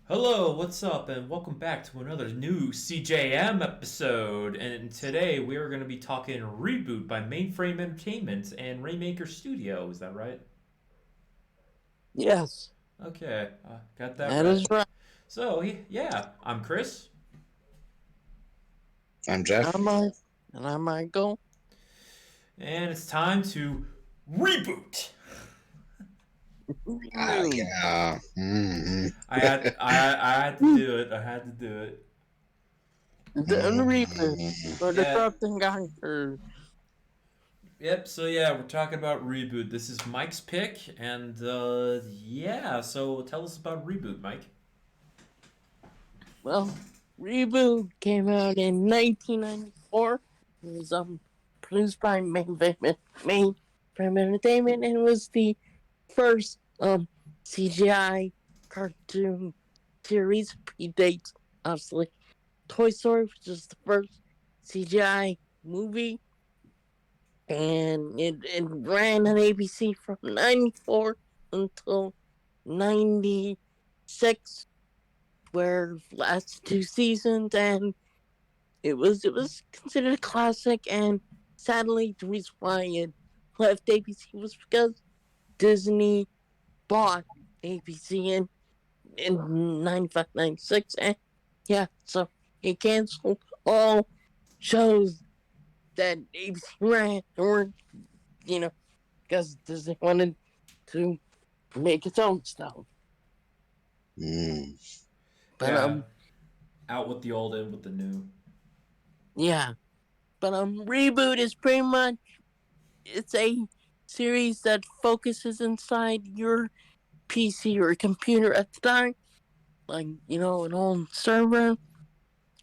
Hello, what's up, and welcome back to another new CJM episode. And today we are going to be talking Reboot by Mainframe Entertainment and Rainmaker Studio. Is that right? Yes, Okay, got that that right. is right. So, yeah, I'm Chris, I'm Jeff. I'm Michael. and it's time to reboot. Yeah. I had to do it. I had to do it. The reboot for the Yeah. corrupting gangster. Yep. So yeah, we're talking about Reboot. This is Mike's pick, and yeah. So tell us about Reboot, Mike. Well, Reboot came out in 1994. It was produced by Mainframe Entertainment, and it was the first CGI cartoon series. Predates obviously Toy Story, which is the first CGI movie, and it ran on ABC from 94 until 96, where last two seasons, and it was considered a classic. And sadly, the reason why it left ABC was because Disney bought ABC in 95, 96, and yeah, so it canceled all shows that ABC ran, or because Disney wanted to make its own stuff. Mm. But Yeah. Out with the old, in with the new. yeah. But Reboot is pretty much, it's a series that focuses inside your PC or computer at the time, like an old server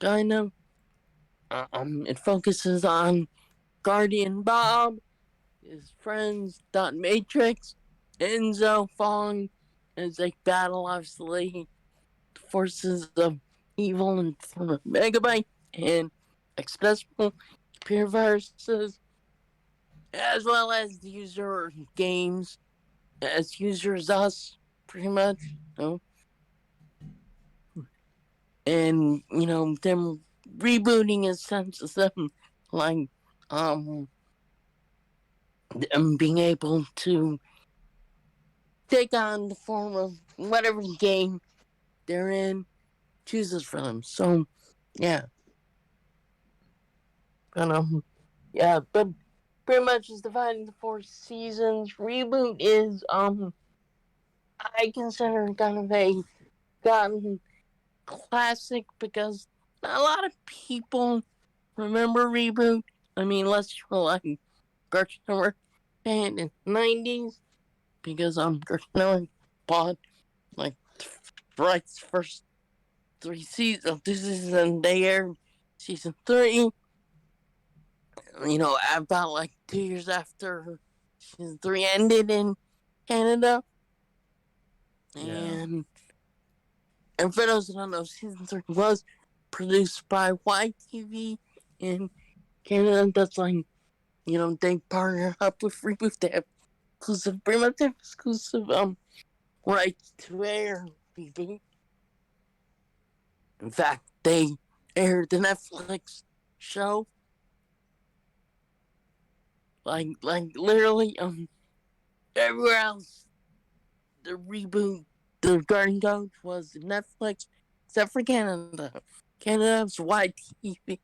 kind of. It focuses on Guardian Bob, his friends Dot Matrix, Enzo Fong, as they battle obviously forces of evil in form of Megabyte and accessible computer viruses, as well as the user games, as users us, pretty much. And them rebooting a sense of them, like um them being able to take on the form of whatever game they're in chooses for them. So yeah, but yeah, but pretty much is divided into four seasons. Reboot is I consider kind of a gotten classic because not a lot of people remember Reboot. I mean, unless you're like Cartoon Network fan in the 90s, because Cartoon Network bought like Bright's first three seasons. This is they aired season three. About like 2 years after season three ended in Canada, Yeah. and for those who don't know, season three was produced by YTV in Canada. That's like they partner up with Reboot. They have exclusive, pretty much exclusive rights to air Reboot. In fact, they aired the Netflix show, like literally everywhere else. The Reboot, the Garden Coach was Netflix, except for Canada. Canada's YTV.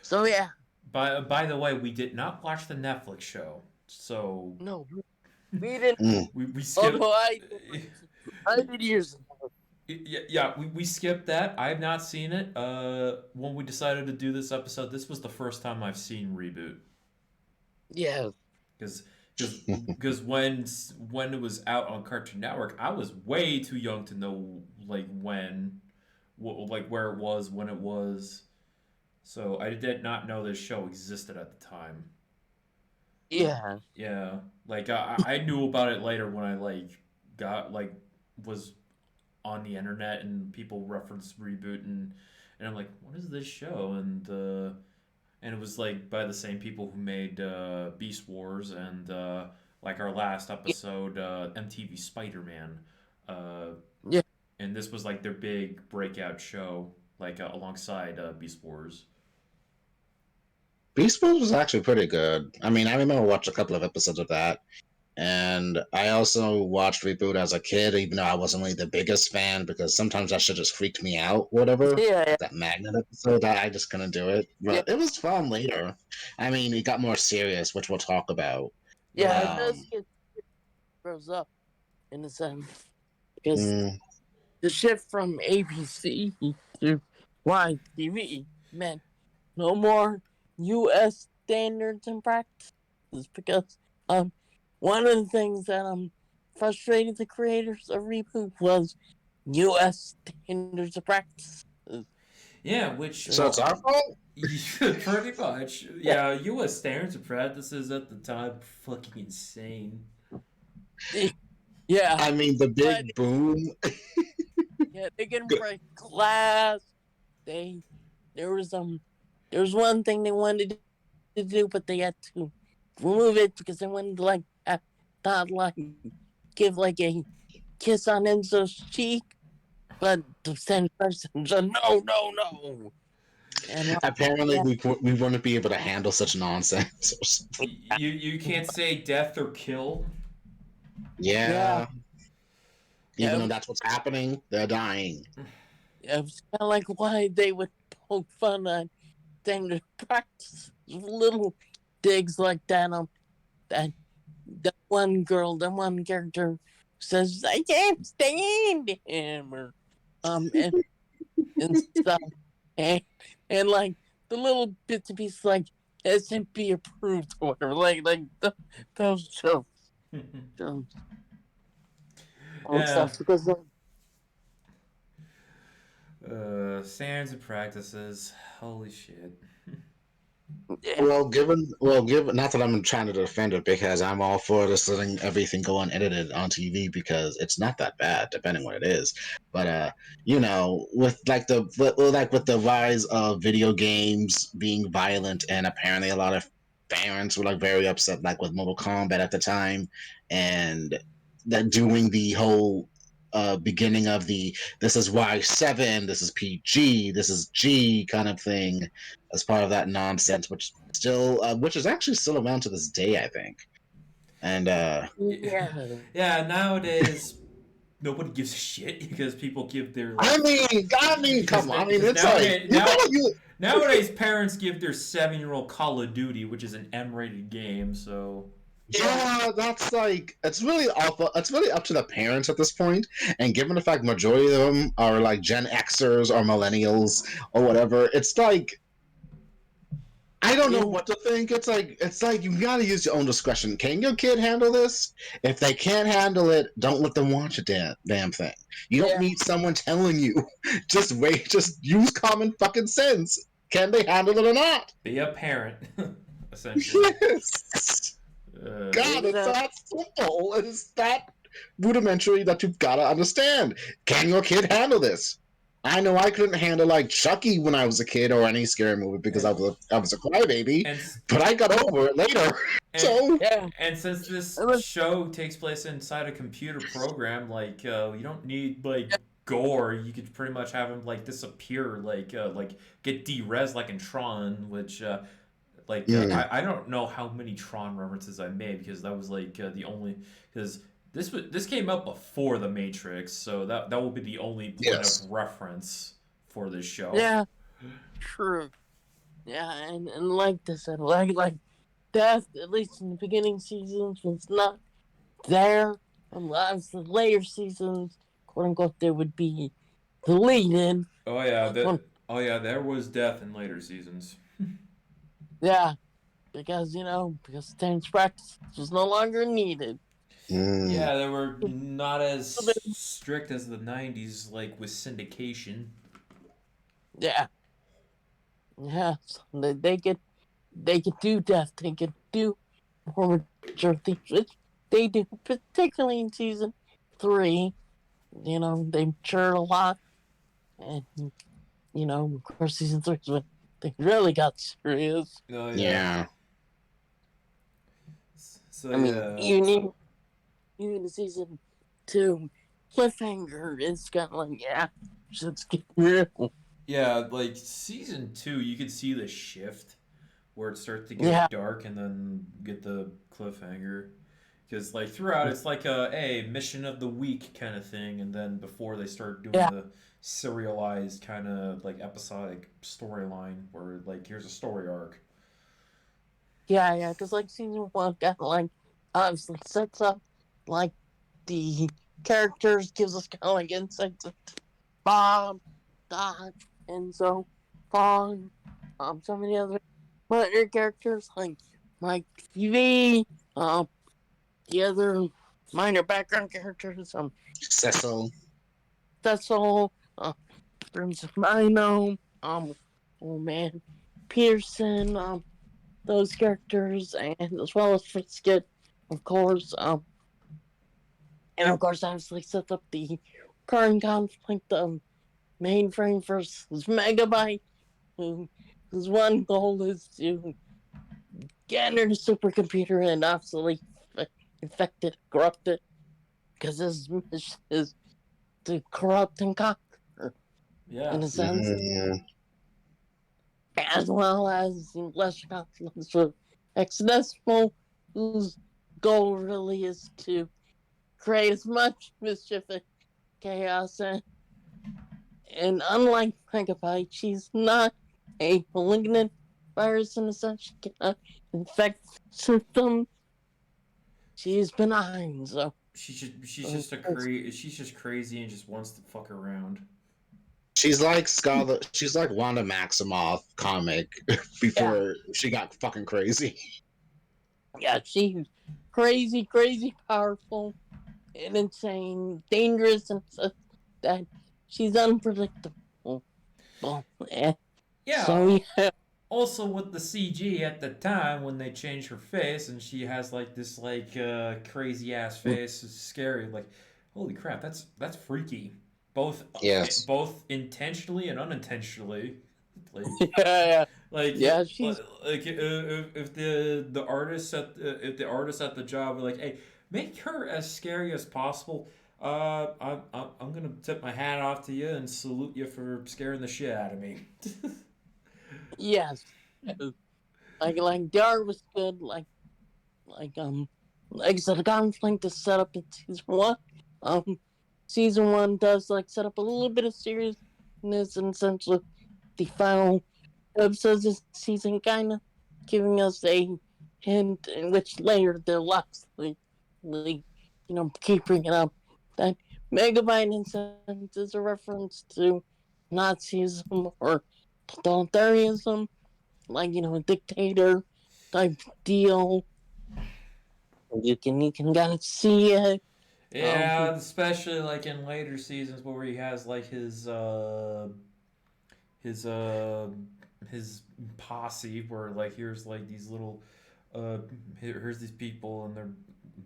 So yeah, By the way, we did not watch the Netflix show, so no, we didn't. Mm. we skipped. Although I did years ago. Yeah, we skipped that. I have not seen it. When we decided to do this episode, this was the first time I've seen Reboot. Yeah, Because because when it was out on Cartoon Network, I was way too young to know like like where it was, when it was. So I did not know this show existed at the time. yeah, Yeah, like I knew about it later when I like got like was on the internet and people reference Reboot, and I'm like, what is this show? And it was like by the same people who made Beast Wars and like our last yeah, episode, MTV Spider Man. Uh, yeah. and this was like their big breakout show, like alongside Beast Wars. Beast Wars was actually pretty good. I mean, I remember watching a couple of episodes of that. And I also watched Reboot as a kid, even though I wasn't really the biggest fan because sometimes that shit just freaked me out, whatever. Yeah, That Magnet episode, I just couldn't do it. yeah, But it was fun later. I mean, it got more serious, which we'll talk about. yeah. Yeah. It does get grows up in a sense because Mm, the shift from ABC to YTV meant no more U.S. standards and practices because one of the things that frustrated the creators of Reboot was U.S. standards of practice. Yeah, which so it's our fault? pretty much. Yeah, U.S. standards and practices at the time fucking insane. Yeah, I mean, the but big boom. yeah, they get in for class. They there was one thing they wanted to do, but they had to remove it because they wanted to not like give like a kiss on Enzo's cheek, but the same person said no, and Apparently, yeah, we wouldn't be able to handle such nonsense or something. You can't say death or kill. yeah, Yeah, yeah, even though that's what's happening, they're dying. it was kind of like why they would poke fun at standard practice, little digs like that on that one girl, that one character says I can't stand him or and stuff. And like the little bits and pieces like SMP approved or whatever. Those jokes and Yeah. stuff because Standards and practices. Holy shit. yeah, Well, given not that I'm trying to defend it because I'm all for just letting everything go unedited on TV because it's not that bad depending what it is. But with with the rise of video games being violent and apparently a lot of parents were like very upset like with Mortal Kombat at the time and that doing the whole beginning of the this is Y7, this is PG, this is G kind of thing as part of that nonsense, which is actually still around to this day, I think. And yeah, Yeah, nowadays nobody gives a shit because people give their I like mean, because come on, I mean, because it's like nowadays you gotta you. nowadays parents give their 7-year-old Call of Duty, which is an M-rated game. So Yeah, that's like it's really awful. It's really up to the parents at this point, and given the fact majority of them are like Gen Xers or millennials or whatever, it's like I don't know yeah, what to think. It's like you gotta use your own discretion. Can your kid handle this? If they can't handle it, don't let them watch a damn thing. You don't yeah, need someone telling you. Just wait. Just use common fucking sense. Can they handle it or not? be a parent, essentially. Yes. God, it's exactly. that simple. It's that rudimentary that you've gotta understand. Can your kid handle this? I know I couldn't handle like Chucky when I was a kid or any scary movie because And I was a crybaby, and but I got over it later. and So Yeah, and since this it was, show takes place inside a computer program, like you don't need like gore. You could pretty much have him like disappear, like get de-res like in Tron, which mm, I don't know how many Tron references I made because that was like the only because this came out before the Matrix, so that will be the only point of yes. reference for this show. yeah, true. Yeah, and like this, and like death, at least in the beginning seasons, was not there. Unless the later seasons, quote unquote, there would be deleted. Oh yeah, Like one, there was death in later seasons. yeah, because because Terrence practice was no longer needed. Mm, Yeah, they were not as strict as the '90s, like with syndication. Yeah, yeah. So they could do death. They could do more mature things, which they do, particularly in season 3. They matured a lot, and of course, season 3 is when they really got serious. Oh yeah. yeah. So I mean, yeah. even in season 2, cliffhanger is kind of like, yeah, shit's getting real. Yeah, like season 2, you could see the shift where it starts to Yeah, get dark and then get the cliffhanger. Because like throughout, it's like a mission of the week kind of thing, and then before they start doing yeah, the serialized kind of like episodic storyline where like here's a story arc. yeah. Because like season one kind of like obviously sets up like the characters, gives us kind of like insights of Bob, Dot, Enzo, Fawn, some of the other minor characters like Mike TV, the other minor background characters, Cecil. Cecil, Prince of Mino, oh man, Pearson, those characters, and as well as Frisket, of course, and of course, obviously sets up the current conflict of Mainframe versus Megabyte, who, whose one goal is to get into the supercomputer and obviously infect it, corrupt it, because his mission is to corrupt and conquer, Yeah. in a sense, Mm, as well as lesser conflicts with Exodesimal, whose goal really is to create as much mischief and chaos. And unlike Megabyte, she's not a malignant virus in a sense. She cannot infect systems. She's benign, so she's just crazy and just wants to fuck around. she's like Scarlet. She's like Wanda Maximoff comic yeah, before she got fucking crazy. yeah, she's crazy, crazy powerful and insane, dangerous, and such that she's unpredictable. Well, Yeah. so yeah, Also with the CG at the time when they changed her face and she has like this like crazy ass face, it's scary. Like, holy crap, that's freaky. Both Yes. both intentionally and unintentionally. Like yeah, like yeah, she's like if the artists at if the artists at the job were like, hey, make her as scary as possible. I'm gonna tip my hat off to you and salute you for scaring the shit out of me. yes. Like Dar was good. Like like I said, the conflict is set up in season one. Um, season one does like set up a little bit of seriousness and sense of the final episodes of the season, kind of giving us a hint in which later they'll actually, keep bringing up that Megabyte incense is a reference to Nazism or totalitarianism, like a dictator type deal. You can kind of see it. Um, Yeah, especially like in later seasons where he has like his his posse where like here's like these little here's these people and they're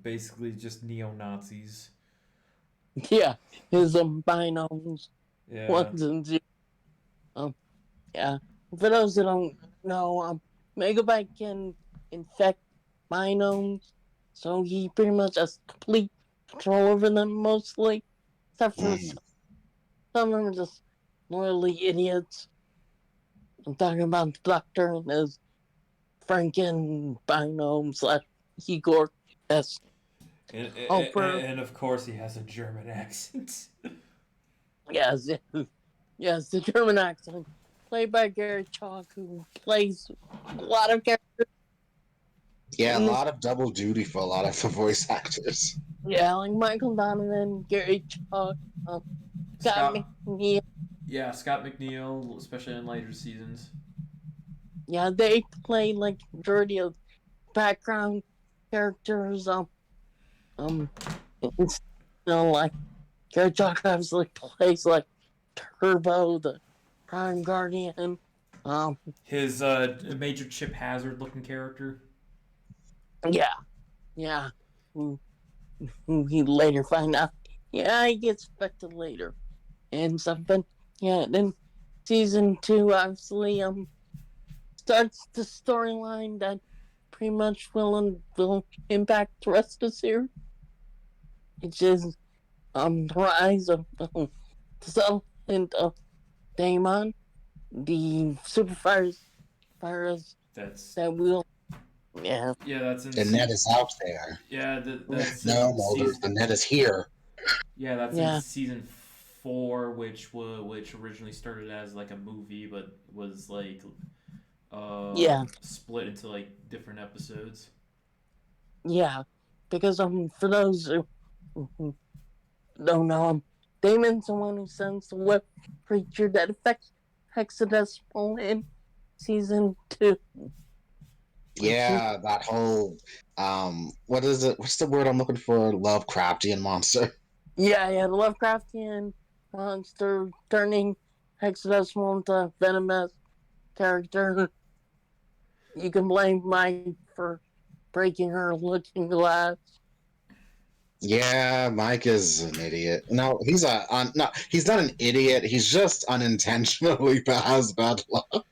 basically just neo Nazis. yeah, his binos, Yeah. ones and zeros. Um, yeah. For those that don't know, Megabyte can infect binomes, so he pretty much has complete control over them mostly, except for Mm. some of them are just loyally idiots. I'm talking about the Doctor and his Franken binome slash Igor S. Helper. And of course he has a German accent. Yes, yes, the German accent, played by Gary Chalk, who plays a lot of characters Yeah, a in this. lot of double duty for a lot of the voice actors. Yeah, like Michael Donovan, Gary Chalk, Scott Scott McNeil. Yeah, Scott McNeil, especially in later seasons. Yeah, they play like majority of background characters. Um, like Gary Chalk obviously plays like Turbo, the Prime Guardian. His Major Chip Hazard looking character. Yeah, yeah. Who, who he later find out. Yeah, he gets affected later and stuff. But yeah, then season two obviously starts the storyline that pretty much will impact the rest of the series. Which is the rise of Cell and Daemon, the super virus That's that will, yeah, yeah. That's in The net is out there. yeah. That's No, in Mulder, season the net is here. yeah. That's in yeah, season 4, which originally started as like a movie, but was like yeah, split into like different episodes. yeah. Because for those who don't know him, Daemon's the one who sends the web creature that affects Hexadecimal in season 2. Which is, Yeah, that whole what is it? What's the word I'm looking for? Lovecraftian monster. yeah, the Lovecraftian monster turning Hexadecimal into a venomous character. You can blame Mike for breaking her looking glass. Yeah, Mike is an idiot. No, no, he's not an idiot. He's just unintentionally has bad luck.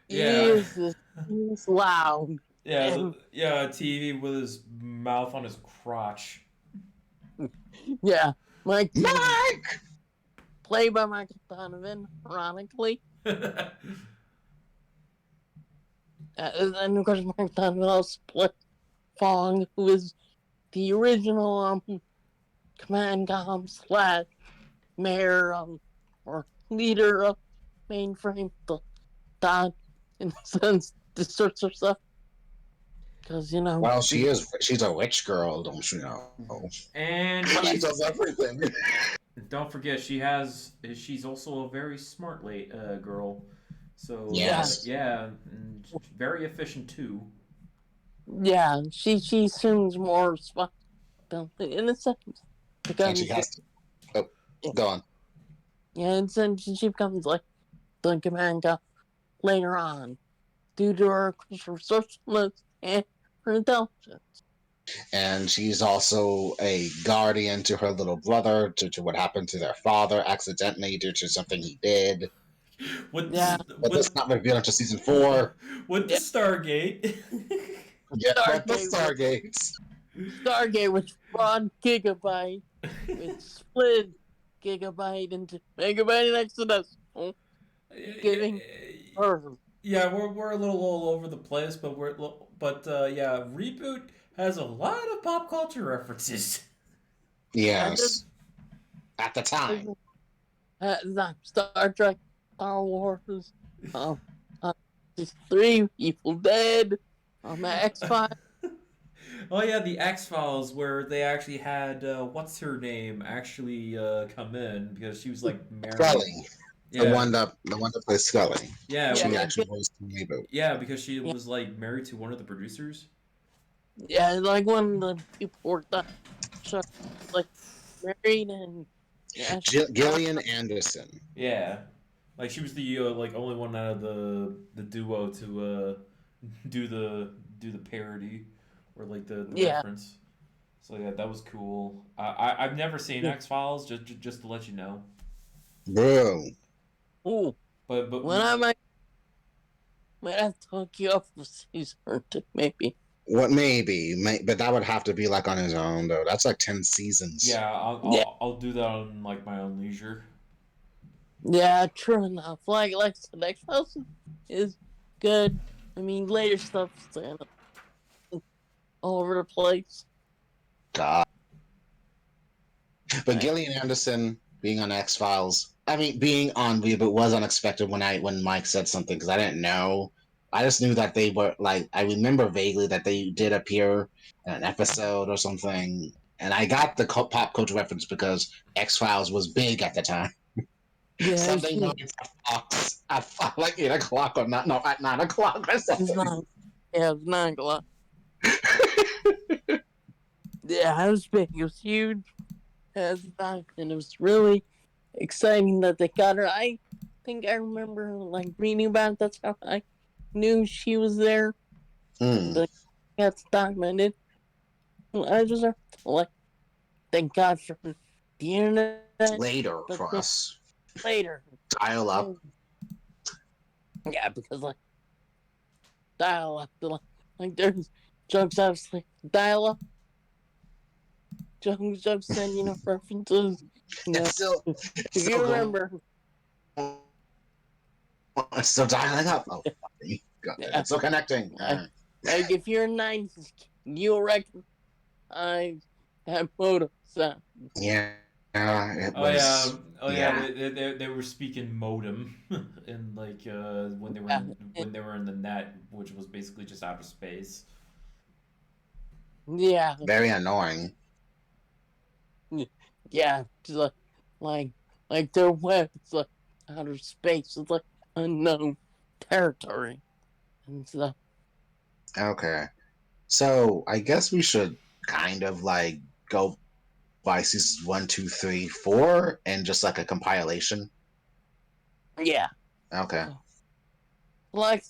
He Yeah, is he's loud. And yeah. TV with his mouth on his crotch. yeah, Mike TV, Mike! played by Michael Donovan, ironically. And of course, Michael Donovan also played Fong, who is the original command com / mayor or leader of mainframe, the dot in a sense, distorts herself. Because, Well, she's a witch girl, don't you know? And She she's does everything. don't forget she's also a very smart girl. So yeah, Yes. yeah, and very efficient too. yeah, she assumes more responsibility in a sense. And she Becomes, has to. Oh, go on. yeah, and then she becomes like the command com later on, due to her resourcefulness and her intelligence. And she's also a guardian to her little brother, to what happened to their father accidentally due to something he did. With Yeah, But with that's not revealed until season 4. with the yeah. Stargate. Yeah, but the Stargate was Stargates. Stargate was broad gigabyte with split gigabyte into megabyte and hexadecimal, giving her. Yeah, we're a little all over the place, yeah, Reboot has a lot of pop culture references. Yeah, Yes. At the time. Star Trek, Star Wars, um, uh, 3, Evil Dead, X-Files. Oh yeah, the X Files where they actually had what's her name actually come in because she was like married. Scully. Yeah, The one that plays Scully. yeah, Yeah, She well, actually voiced the reboot. yeah, because she yeah, was like married to one of the producers. yeah, like one of the people worked on the show, like married and yeah, Gillian Anderson. Yeah, like she was the like only one out of the duo to do the parody or like the yeah, reference. So yeah, that was cool. I've never seen yeah. X Files, just to let you know. Bro. Ooh, But when I might have to hook you up with season 2, maybe. What but that would have to be like on his own though. That's like 10 seasons. yeah, Yeah, I'll do that on like my own leisure. yeah, true enough. Like I said, X-Files is good. I mean, later stuff's all over the place. God. But Right. Gillian Anderson being on X Files, I mean, being on Reboot was unexpected when Mike said something because I didn't know. I just knew that they were like I remember vaguely that they did appear in an episode or something, and I got the pop culture reference because X Files was big at the time. Yeah, Sunday nights at Fox at like 8 o'clock or not? No, at 9 o'clock or it's something. not. Yeah, it's 9 o'clock. Yeah, it was big. It was huge at the time, and it was really exciting that they got her. I think I remember like reading about it. That's how I knew she was there. Mm, That's documented. I just like thank God for the internet, later but for then us. later, Dial up. yeah, because like dial up, like there's jokes obviously dial up jokes and references. It's still, If it's you still remember, going. It's still dialing up. Oh, yeah, it's still connecting. like if you're a '90s kid, you'll recognize that modem sound. Yeah, it Oh yeah, was. oh yeah. Yeah, They were speaking modem, and like Yeah, when they were in the net, which was basically just outer space. yeah, very annoying. yeah. Just like, like their web is like outer space. It's like unknown territory and stuff. Okay, so I guess we should kind of like go by seasons one, two, three, four, and just like a compilation. Yeah. Okay. So, like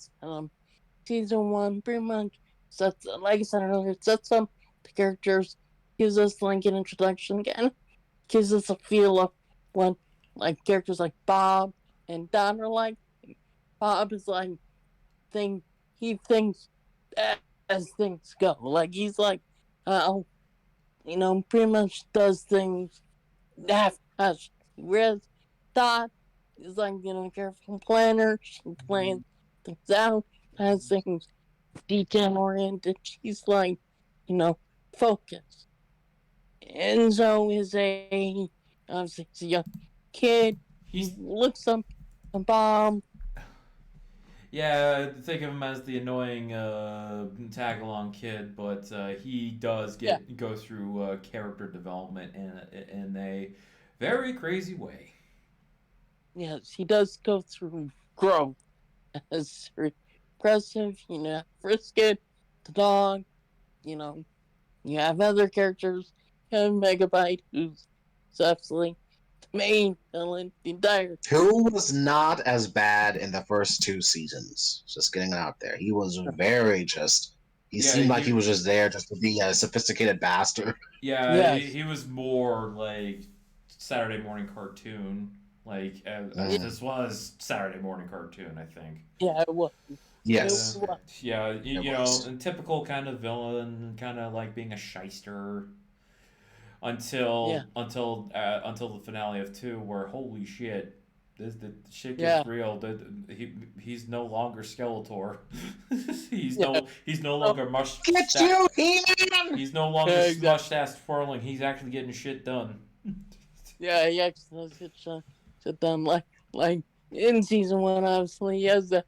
season one pretty much sets, like I said earlier, sets up the characters, gives us like an introduction again, gives us a feel of what like characters like Bob and Don are like. Bob is like think he thinks as things go. Like he's like uh pretty much does things half as whereas Dot is like, a careful planner, she plans things out, has things detail oriented. She's like, you know, focused. Enzo is obviously he's a young kid. He He's looks up a bomb. Yeah, think of him as the annoying tag along kid, but he does Yeah, go through character development in a very crazy way. yes, he does go through growth as impressive, Frisket, the dog, you know, you have other characters. You have Megabyte, who's absolutely the main villain, the entire Who was not as bad in the first two seasons? Just getting it out there. He was very just. He Yeah, seemed like he was just there just to be a sophisticated bastard. Yes. he was more like Saturday morning cartoon, like as Yeah, Mm, this was Saturday morning cartoon, I think. yeah, it was. It Yeah, yes, was. yeah, it you know, was. a typical kind of villain, kind of like being a shyster until Yeah, until the finale of two, where holy shit, the shit yeah, gets real. He's no longer Skeletor. yeah. he's no Oh, longer Get you, He-Man! he's no longer yeah, exactly. mustache twirling. He's actually getting shit done. Yeah, he actually does get shut down. Like in season one, obviously, he has the.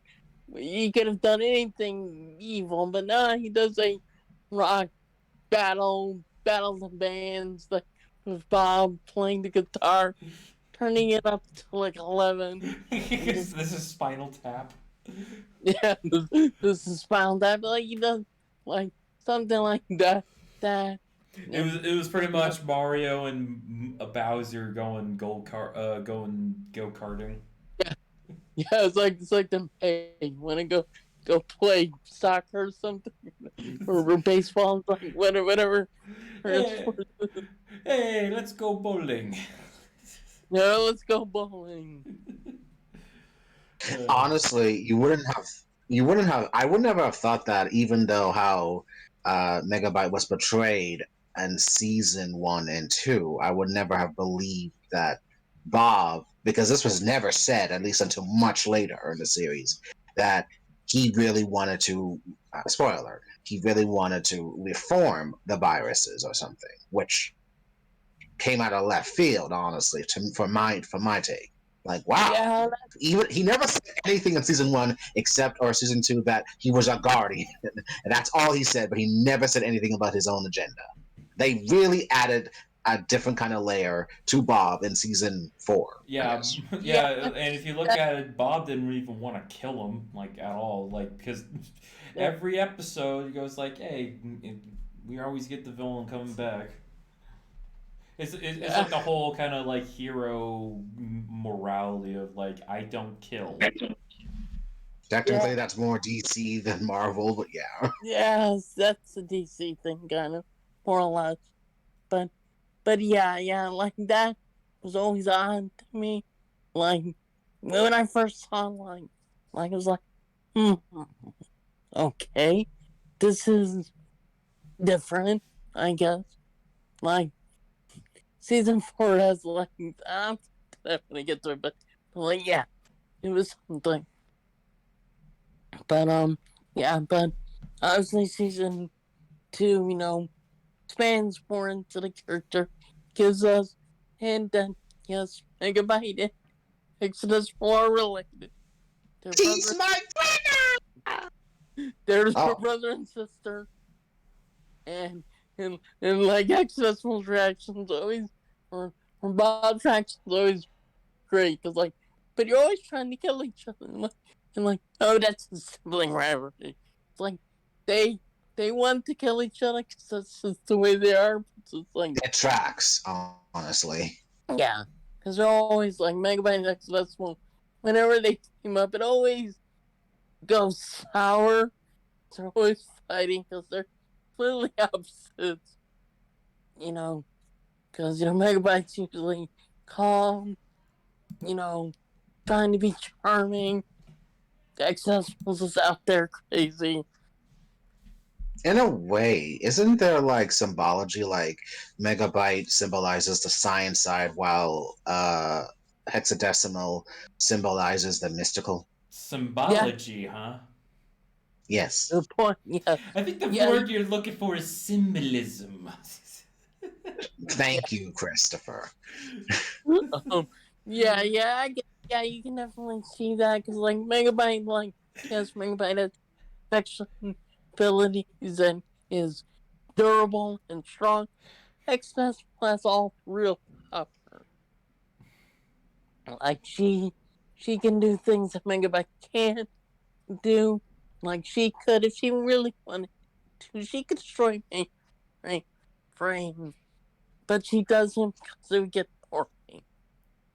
He could have done anything evil, but nah, he does a rock battle the bands, like with Bob playing the guitar, turning it up to like 11, and just This is Spinal Tap. yeah, this is found out like he does like something like that. That and It was pretty you know, much Mario and a Bowser going go karting. yeah, yeah, it's like them. Hey, wanna go play soccer or something or baseball, like whatever. Or Hey, sport. hey, let's go bowling. Yeah, let's go bowling. Uh, Honestly, I would never have thought that, even though how Megabyte was portrayed in season one and two, I would never have believed that Bob, because this was never said, at least until much later in the series, that he really wanted to, spoiler, he really wanted to reform the viruses or something, which came out of left field, honestly, for my take. Like, wow, Yeah, he never said anything in season one except or season two that he was a guardian, and that's all he said. But he never said anything about his own agenda. They really added a different kind of layer to Bob in season four, I yeah, guess. yeah, yeah, and if you look that, at it, Bob didn't even want to kill him like at all, like because yeah, every episode he goes like, "Hey, we always get the villain coming back." It's yeah, like the whole kind of like hero morality of like I don't kill. yeah, Technically, that's more DC than Marvel, but yeah. yes, that's a DC thing, kind of, more or less. But, yeah, like that was always odd to me. Like when I first saw, like I was like, hmm, okay, this is different, I guess. Like season 4 has like I'm definitely get to it, but like yeah, it was something. But yeah, but obviously season 2, expands more into the character, gives us, and then yes, Megabyte and Exodus 4 related. Their He's brother, my brother. they're Oh, brother and sister, and like Exodus 4's reactions always, or Bob's reactions always great because but you're always trying to kill each other, and oh that's a sibling rivalry. It's like they they want to kill each other because that's just the way they are. But it's like it tracks, honestly. yeah, because they're always like Megabyte and Exodus. Whenever they team up, it always goes sour. They're always fighting because they're clearly opposites. You know, because Megabyte's usually calm. You know, trying to be charming. Accessibles is out there crazy. In a way, isn't there like symbology? Like megabyte symbolizes the science side, while hexadecimal symbolizes the mystical. Yeah, Symbology, huh? Yes. good point. Yes. I think the Yeah, word you're looking for is symbolism. yeah. Thank you, Christopher. Um, yeah, yeah, you can definitely see that because, Megabyte, yes, Megabyte has affection abilities and is durable and strong. Express has all real power. Like, she can do things that Megabyte can't do. Like, she could, if she really wanted to, she could destroy me, right? Frame. But she doesn't because it would get boring.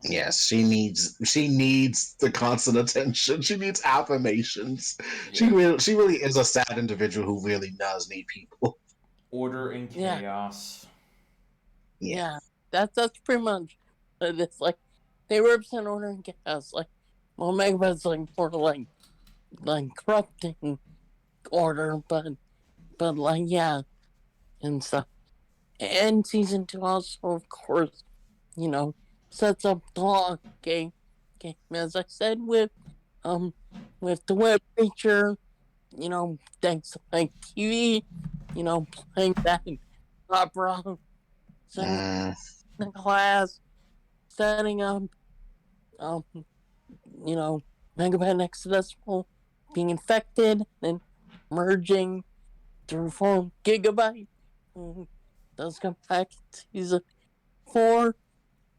Yes, she needs the constant attention. She needs affirmations. She Yeah. really she really is a sad individual who really does need people. Order and Yeah, chaos. Yeah. yeah. That's pretty much what it's like. They represent order and chaos. Well, Megabyte's more corrupting order, but yeah, and stuff. And season 2 also, of course, you know, sets up the long game as I said um with the web feature, thanks to TV, playing that opera, setting up Mm, the class, setting up um you know Megabyte Exodus being infected and merging to form Gigabyte. Does come back to season 4,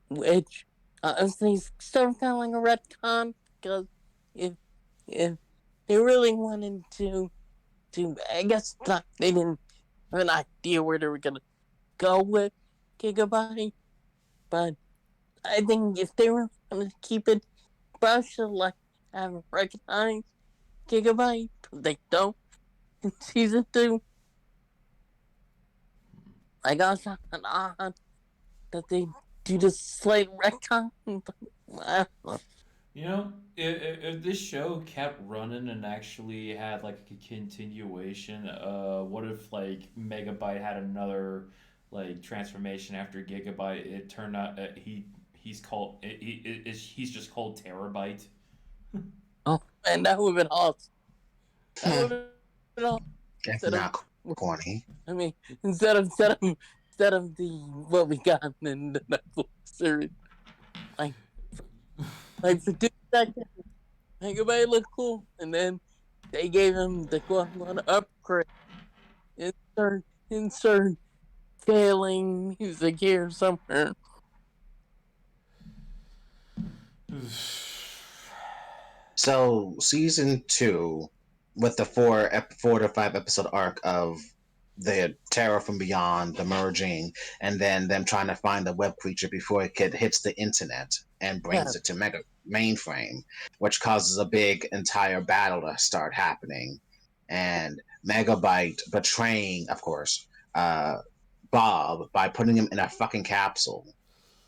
which honestly is still kind of like a retcon because if if they really wanted to I guess not, they didn't have an idea where they were gonna go with Gigabyte, but I think if they were gonna keep it, probably should have recognized Gigabyte, but they don't in season 2. I got something odd that they do this slight retcon. You know, if this show kept running and actually had like a continuation, what if like Megabyte had another like transformation after Gigabyte? It turned out he's called he's just called Terabyte. Oh man, that would have been awesome. That would have been awesome. it's Instead of, not corny. I mean, instead of the what we got in the Netflix series, like for 2 seconds, Megabyte looked cool, and then they gave him the quote upgrade. Insert failing music here somewhere. So season 2, with the 4 to 5 episode arc of the terror from beyond, the merging, and then them trying to find the web creature before hits the internet and Yeah, brings it to mega mainframe, which causes a big entire battle to start happening, and Megabyte betraying, of course, uh, Bob by putting him in a fucking capsule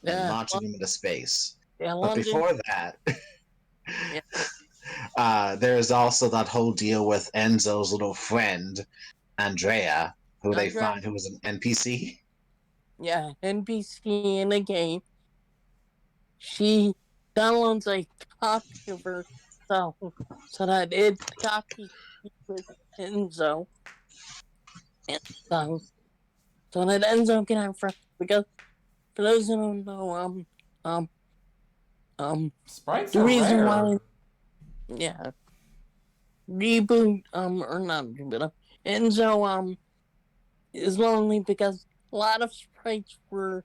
and yeah, launching him into space. yeah, But London. before that, Yeah, there's also that whole deal with Enzo's little friend, Andrea, who they Andre. find who was an NPC. yeah, NPC in a game. She downloads a copy of herself so that it copies with Enzo. And so that Enzo can have friends. Because for those who don't know, um, Sprites the are reason rare. why, yeah, Reboot, or not Reboot, Enzo, is lonely because a lot of sprites were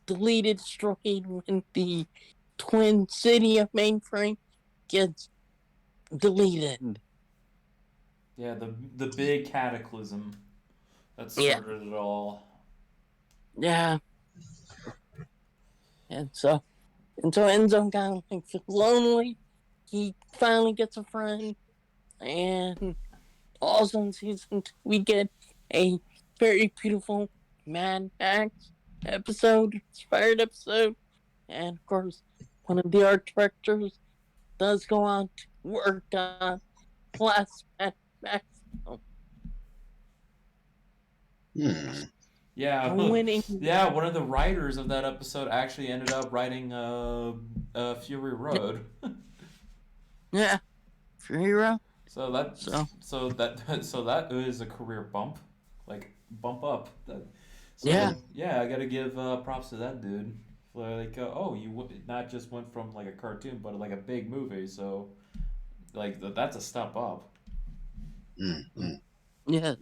deleted, destroyed when the Twin City of Mainframe gets deleted. Yeah, the big cataclysm that Yeah, started it all. yeah, and so Enzo kind of like feels lonely. He finally gets a friend, and also in season 2 we get a very beautiful Mad Max episode, inspired episode, and of course one of the art directors does go on to work on last Mad Max film, Hmm. Yeah, winning. yeah. One of the writers of that episode actually ended up writing Fury Road. Yeah, for hero. So that So so that is a career bump, like bump up. yeah, So yeah, I gotta give props to that dude. Like oh, not just went from like a cartoon, but like a big movie. So like that's a step up. Mm-hmm. yes,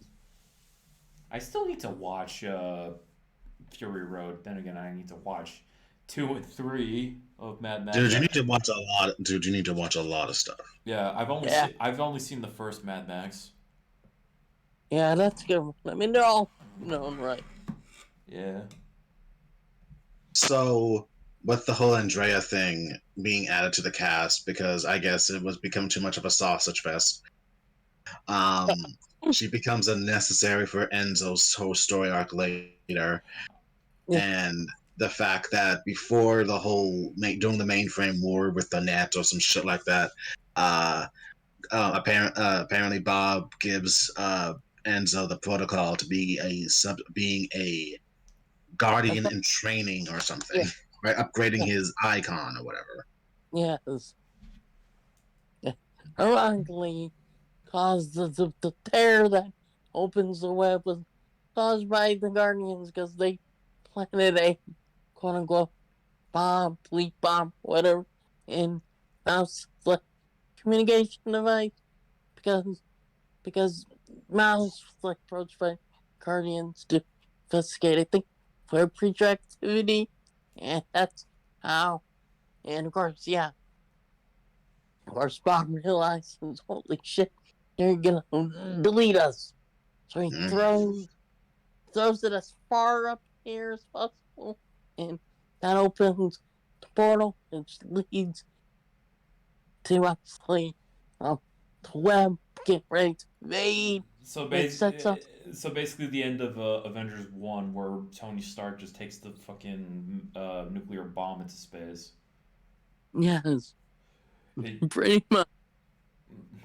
I still need to watch Fury Road. Then again, I need to watch 2 and 3 of Mad Max. Dude, you need to watch a lot. Dude, you need to watch a lot of stuff. Yeah, yeah, I've only seen the first Mad Max. yeah. That's good. I mean, they're all known, right? Yeah. So, with the whole Andrea thing being added to the cast, because I guess it was become too much of a sausage fest, um, she becomes unnecessary for Enzo's whole story arc later, Yeah, and the fact that before the whole during the mainframe war with the net or some shit like that, uh, apparently Bob gives Enzo the protocol to be being a guardian thought, in training or something, yeah, right? Upgrading yeah, his icon or whatever. yes. Yeah. Ironically, caused the tear that opens the web was caused by the Guardians because they planted a quote unquote bomb, bleep bomb, whatever, in Mouse's like communication device because because Mouse was like approached by Guardians to investigate, I think, for creature activity, and that's how. And of course, yeah, of course, Bob realizes, holy shit, they're gonna delete us. So he Mm. throws it as far up here as possible, and that opens the portal, which leads to actually the web get ready to invade. So It bas- sets up, so basically the end of Avengers 1 where Tony Stark just takes the fucking nuclear bomb into space. yes, It, pretty much.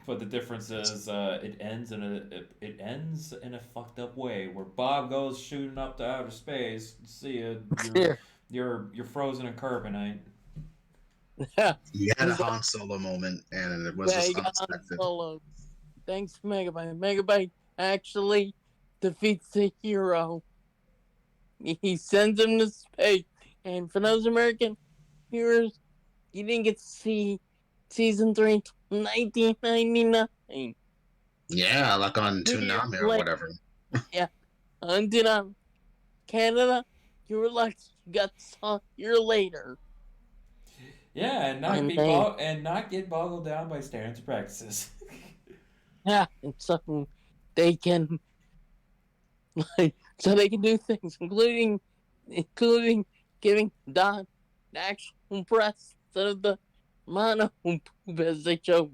but the difference is it ends in a fucked up way where Bob goes shooting up to outer space. See ya, Here, you're frozen in carbonite. yeah, He had a he's like, Han Solo moment, and it was yeah, just he got on unexpected. solo. Thanks to Megabyte. Megabyte actually defeats the hero. He sends him to space. And for those American viewers, you didn't get to see season 3 until 1999. Yeah, like on 2 years Toonami or later, whatever. yeah, until Canada, you were lucky you got saw a year later. Yeah, And they, and not get boggled down by standards practices. yeah, and so they can, like, so they can do things, including giving Don the actual breast instead of the mono poop as they showed.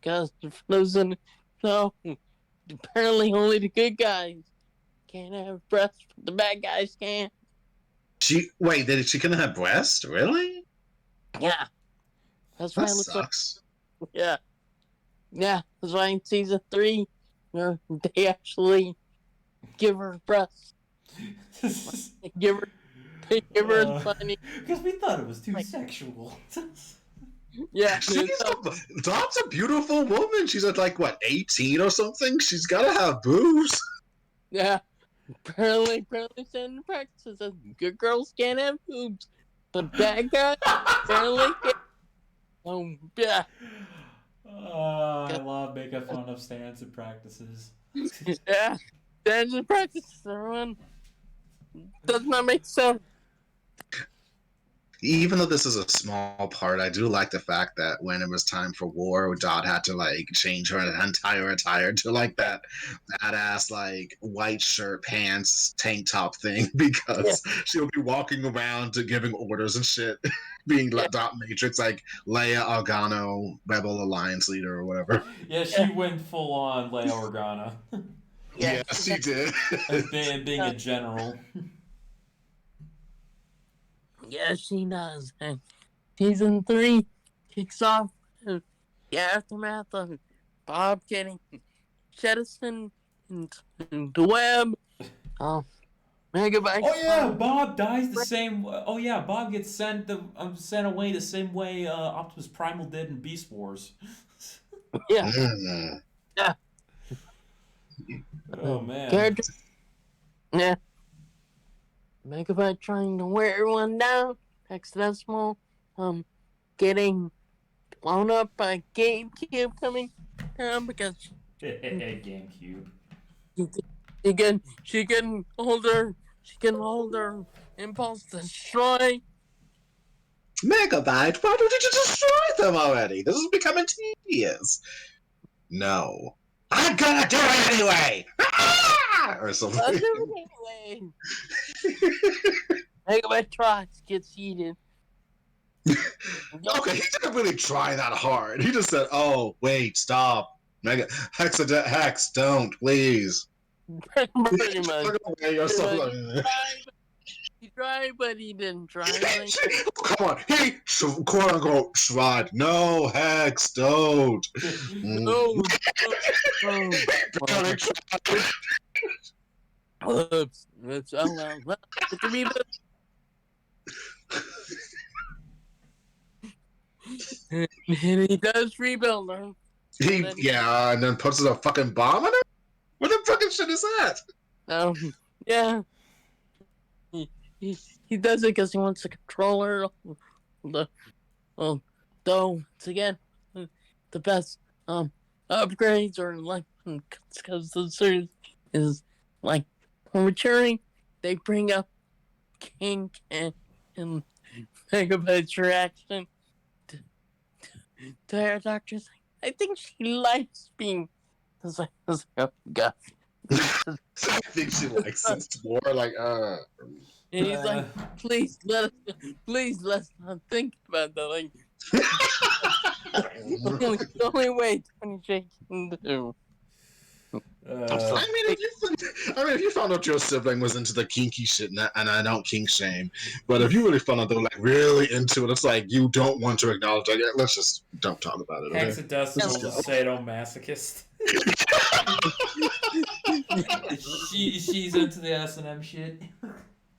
Because for those who know, apparently only the good guys can't have breasts, but the bad guys can. She wait, did she couldn't have breast? Really? Yeah, that's That why it looks like, sucks. yeah, yeah, that's why in season 3, they actually give her breasts. Give her a funny. Because we thought it was too Like- sexual. Yeah, Dot's a beautiful woman. She's at like what 18 or something. She's gotta have boobs. yeah. Apparently, standard practice says good girls can't have boobs, but bad guys apparently can. Yeah. I love making fun of stands and practices. Yeah. Standard practice, everyone. Does not make sense. Even though this is a small part, I do like the fact that when it was time for war, Dot had to like change her entire attire to like that badass like white shirt, pants, tank top thing because she'll be walking around to giving orders and shit, being Dot Matrix like Leia Organa, Rebel Alliance leader or whatever. Yeah, she went full on Leia Organa. Yes, she did. As being a general. Yes, she does. And season 3 kicks off with the aftermath of Bob getting jettisoned into the web. Megabyte. Oh yeah, Bob dies the same. Oh yeah, Bob gets sent away the same way Optimus Primal did in Beast Wars. Yeah. Yeah. Oh man. Character. Yeah. Megabyte trying to wear everyone down. Hexadecimal, getting blown up by GameCube coming down because GameCube. she can hold her impulse destroy. Megabyte, why don't you just destroy them already? This is becoming tedious. No. I'm gonna do it anyway! Or something. I'll do it anyway. Megabyte tries, gets heated. Okay, he didn't really try that hard. He just said, "Oh, wait, stop, Hex, don't, please." Pretty much. Look away or something. He tried, but he didn't try. Come on, he quote unquote tried. No, Hex, don't. No. Oops. Oh well. It's a reboot. And he does rebuild her. And then puts a fucking bomb on her. What the fucking shit is that? Yeah. He does it because he wants to control her. Though once again, the best upgrades are like because the series is like maturing. They bring up King and Megabyte's reaction to her doctor saying, I think she likes being. I was like, oh god. I think she likes it more like And he's like, please let's not think about that. Like, the only way Tony Jake can do. I mean, if you found out your sibling was into the kinky shit, and I don't kink shame, but if you really found out they were like really into it, it's like you don't want to acknowledge it. Yeah, let's just don't talk about it. Okay? Hexadecimal's a sadomasochist. She's into the S&M shit.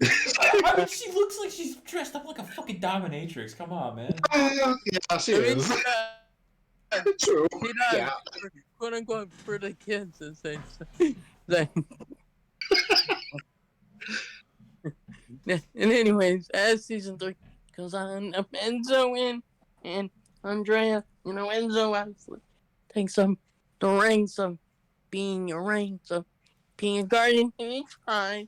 I mean, she looks like she's dressed up like a fucking dominatrix. Come on, man. Yeah, she is. True. She does, Yeah. quote unquote, for the kids, as they say. And anyways, as season 3 goes on, Enzo and Andrea, Enzo obviously takes the reins of being a guardian, and he tries.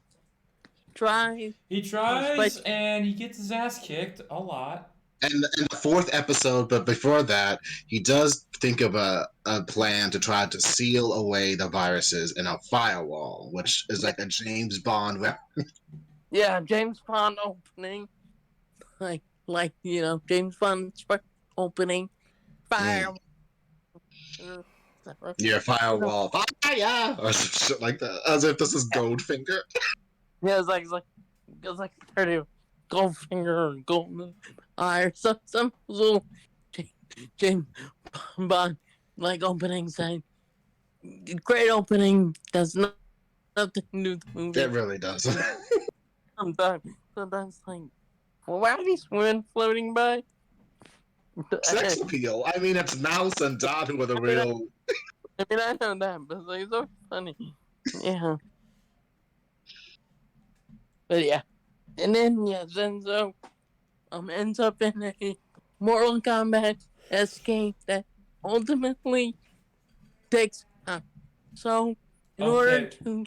He tries, and he gets his ass kicked a lot. And in the 4th episode, but before that, he does think of a plan to try to seal away the viruses in a firewall, which is like a James Bond weapon. Yeah, James Bond opening. Like James Bond opening. Firewall. Yeah, firewall. Fire! Or some shit like that. As if this is Goldfinger. Yeah, it's like 30 Goldfinger or Golden Eye or some little James Bond like opening saying great opening does not nothing to do with the movie. It really does. Sometimes like, well, why are these women floating by? Sex appeal. I mean, it's Mouse and Dot who are the real. I know that, but it's like so funny. Yeah. But yeah. And then Zenzo ends up in a Mortal Kombat escape that ultimately takes so in order Okay, to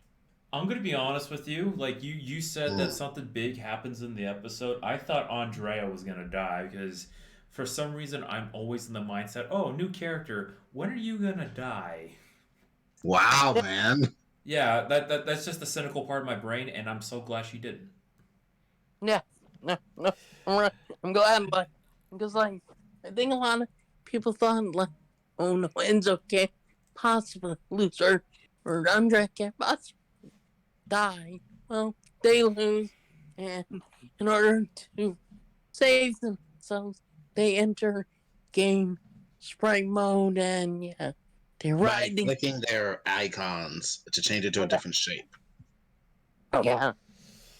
I'm gonna be honest with you. Like you said that something big happens in the episode. I thought Andrea was gonna die because for some reason I'm always in the mindset, oh, new character. When are you gonna die? Wow, man. Yeah, that's just the cynical part of my brain, and I'm so glad she didn't. yeah, no, I'm glad like because like I think a lot of people thought like oh no Enzo can't possibly lose or Andrea can't possibly die. Well, they lose, and in order to save themselves, they enter game sprite mode, and they're By riding. clicking their icons to change it to a different shape. Yeah,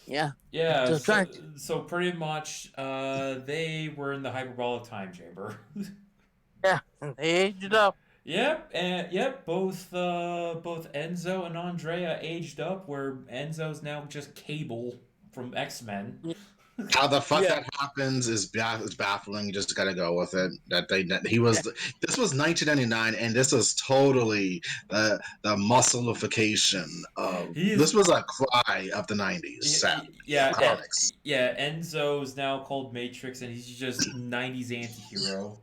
yeah. Yeah, To try. so pretty much, they were in the hyperbolic time chamber. Yeah, they aged up. Yep, and yep, both Enzo and Andrea aged up, where Enzo's now just Cable from X-Men. How the fuck Yeah, that happens is baffling. You just gotta go with it. That he was. yeah, This was 1999, and this is totally the muscleification of. He's This was a cry of the 90s. Sadly, of yeah, comics. yeah. Enzo's now called Matrix, and he's just '90s anti-hero.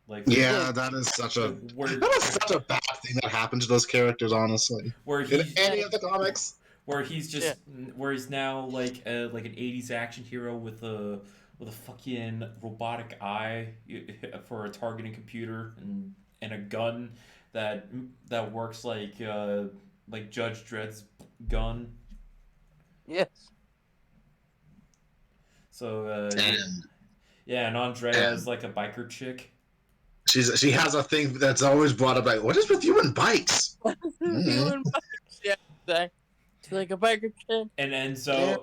Like Yeah, that is like such a bad thing that happened to those characters. Honestly, where in he's any of the comics. where he's yeah, just where he's now like an '80s action hero with a fucking robotic eye for a targeting computer and a gun that that works like Judge Dredd's gun. yes, So And yeah, and Andrea is and like a biker chick. she has a thing that's always brought up like, what is with you and bikes? you and bikes. Yeah, exactly. It's like a biker kid. And Yeah,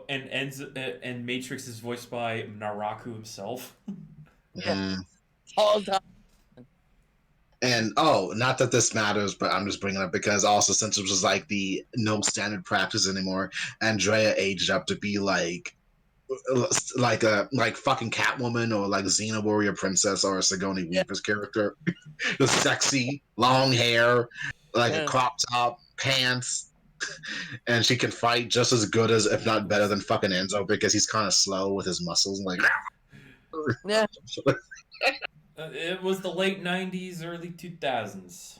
And Matrix is voiced by Naraku himself. yeah, Mm. all the time. And oh, not that this matters, but I'm just bringing it up because also since it was like the no standard practice anymore, Andrea aged up to be like fucking Catwoman or like Xena Warrior Princess or a Sigourney Yeah, Weaver's character, the sexy long hair, like a yeah, crop top, pants, and she can fight just as good as, if not better than, fucking Enzo because he's kind of slow with his muscles. Like, yeah. It was the late '90s, early 2000s.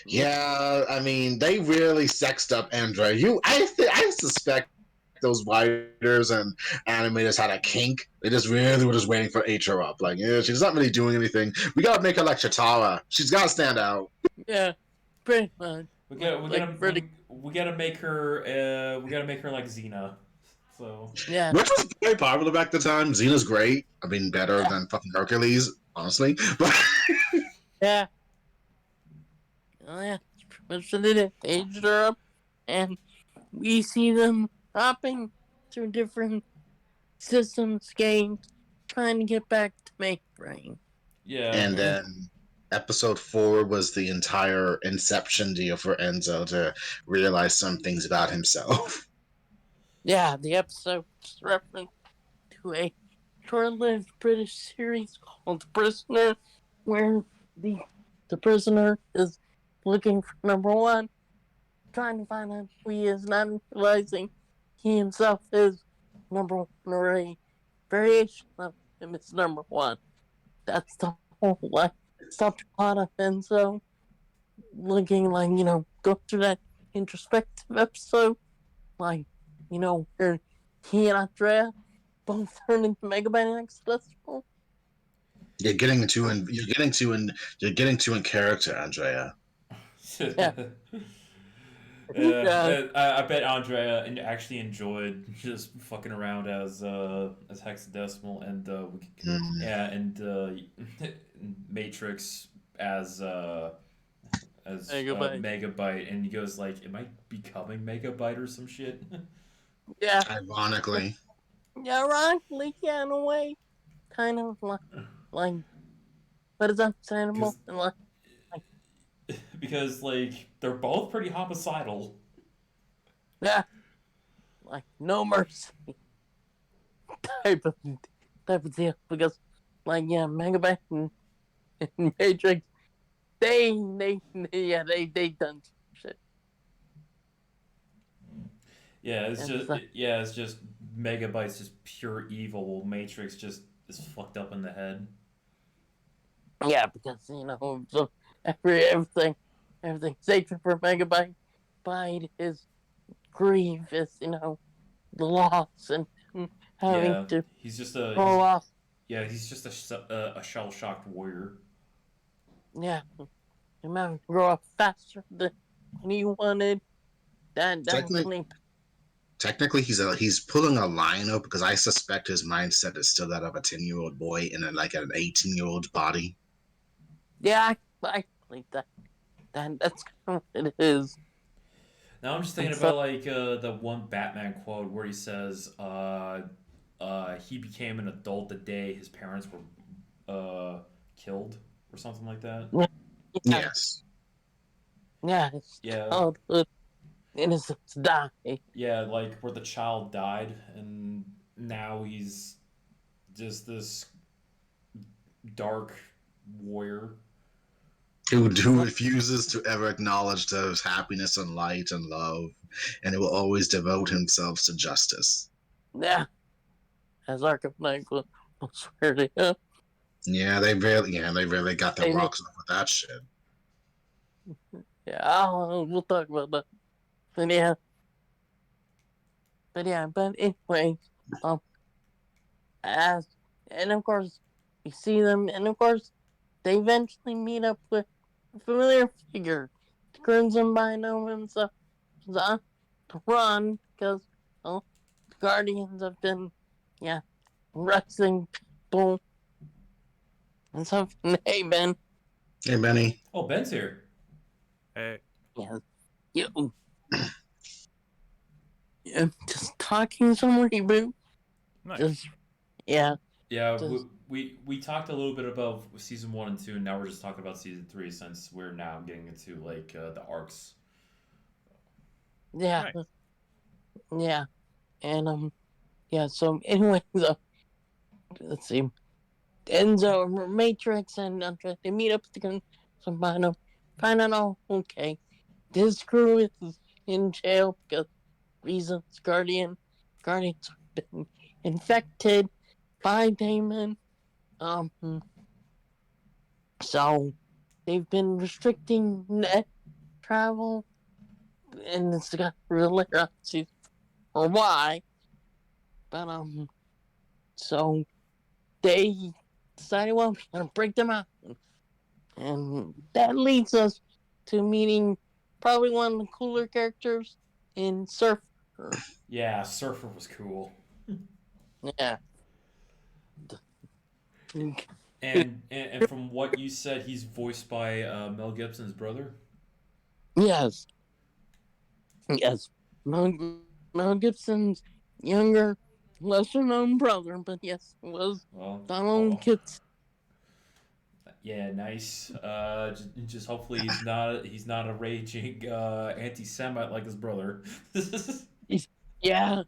Yeah. yeah, I mean, they really sexed up Andrea. I suspect those writers and animators had a kink. They just really were just waiting for H her up. Like, yeah, she's not really doing anything. We gotta make her like Chitara. She's gotta stand out. Yeah, pretty much. We got Like pretty. we gotta make her like Xena. So Yeah, Which was very popular back at the time. Xena's great. I mean, better yeah, than fucking Hercules, honestly. But yeah. Oh yeah. That's what they did. They aged her up, and we see them hopping through different systems, games, trying to get back to mainframe. yeah, and And then episode 4 was the entire inception deal for Enzo to realize some things about himself. yeah, the episode is reference to a short-lived British series called The Prisoner, where the the prisoner is looking for number one, trying to find out who he is, not realizing he himself is number one, or a variation of him is number one. That's the whole like subplot of Enzo looking like, go through that introspective episode, like, where he and Andrea both turned into Megaman X Festival. You're getting to in character, Andrea. Yeah, yeah, I bet Andrea actually enjoyed just fucking around as hexadecimal and Mm. yeah and Matrix as as Megabyte. Megabyte, and he goes like, "Am I becoming Megabyte or some shit?" Yeah. Ironically. Yeah, ironically, yeah, in a way, kind of like, but it's understandable Because and like, because like they're both pretty homicidal. yeah, like no mercy type of type of deal because, like, yeah, Megabyte and Matrix, they done shit Yeah, and stuff. it's just Megabyte's just pure evil. While Matrix just is fucked up in the head. Yeah, because so everything sacred for Megabyte, Byte is grief, is the loss and having Yeah, to he's just a grow off. he's just a shell shocked warrior. Yeah, having to grow up faster than he wanted. That Technically, clean. technically, he's pulling a line up because I suspect his mindset is still that of a 10-year-old boy in like an 18-year-old's body. Yeah, I believe that's kind of what it is. Now I'm just thinking And so about like the one Batman quote where he says, he became an adult the day his parents were killed or something like that. yeah, yeah, Yes. yeah, his Yeah, childhood innocence die. yeah, like where the child died, and now he's just this dark warrior. Who refuses to ever acknowledge those happiness and light and love, and will always devote himself to justice. Yeah, as Arkham Knight will swear to him. They really got their They, rocks off with that shit. yeah, we'll talk about that. But but anyway, um, as and of course we see them, and of course they eventually meet up with a familiar figure, the Crimson Binom himself, to run because well, the Guardians have been, yeah, arresting people and stuff. And hey, Ben, Hey, Benny. Oh, Ben's here. Hey, yeah, you, just talking some reboot, nice. just yeah, Yeah, just we talked a little bit about season 1 and 2, and now we're just talking about season 3 since we're now getting into like the arcs. yeah, Nice. yeah, and yeah. So anyway, so let's see. Enzo, Matrix, and Andre, they meet up with the Combino, find out, oh, okay, this crew is in jail because reasons Guardians have been infected by Damon. Um, so they've been restricting net travel, and it's got really or why, but so they decided, well, we're gonna break them out. And that leads us to meeting probably one of the cooler characters in Surfer. Yeah, Surfer was cool. Yeah. And from what you said, he's voiced by Mel Gibson's brother. Yes. Yes. Mel Gibson's younger, lesser known brother, but yes, it was Well, Donald oh, Gibson. yeah, nice. Just hopefully he's not a raging anti-Semite like his brother. Yeah.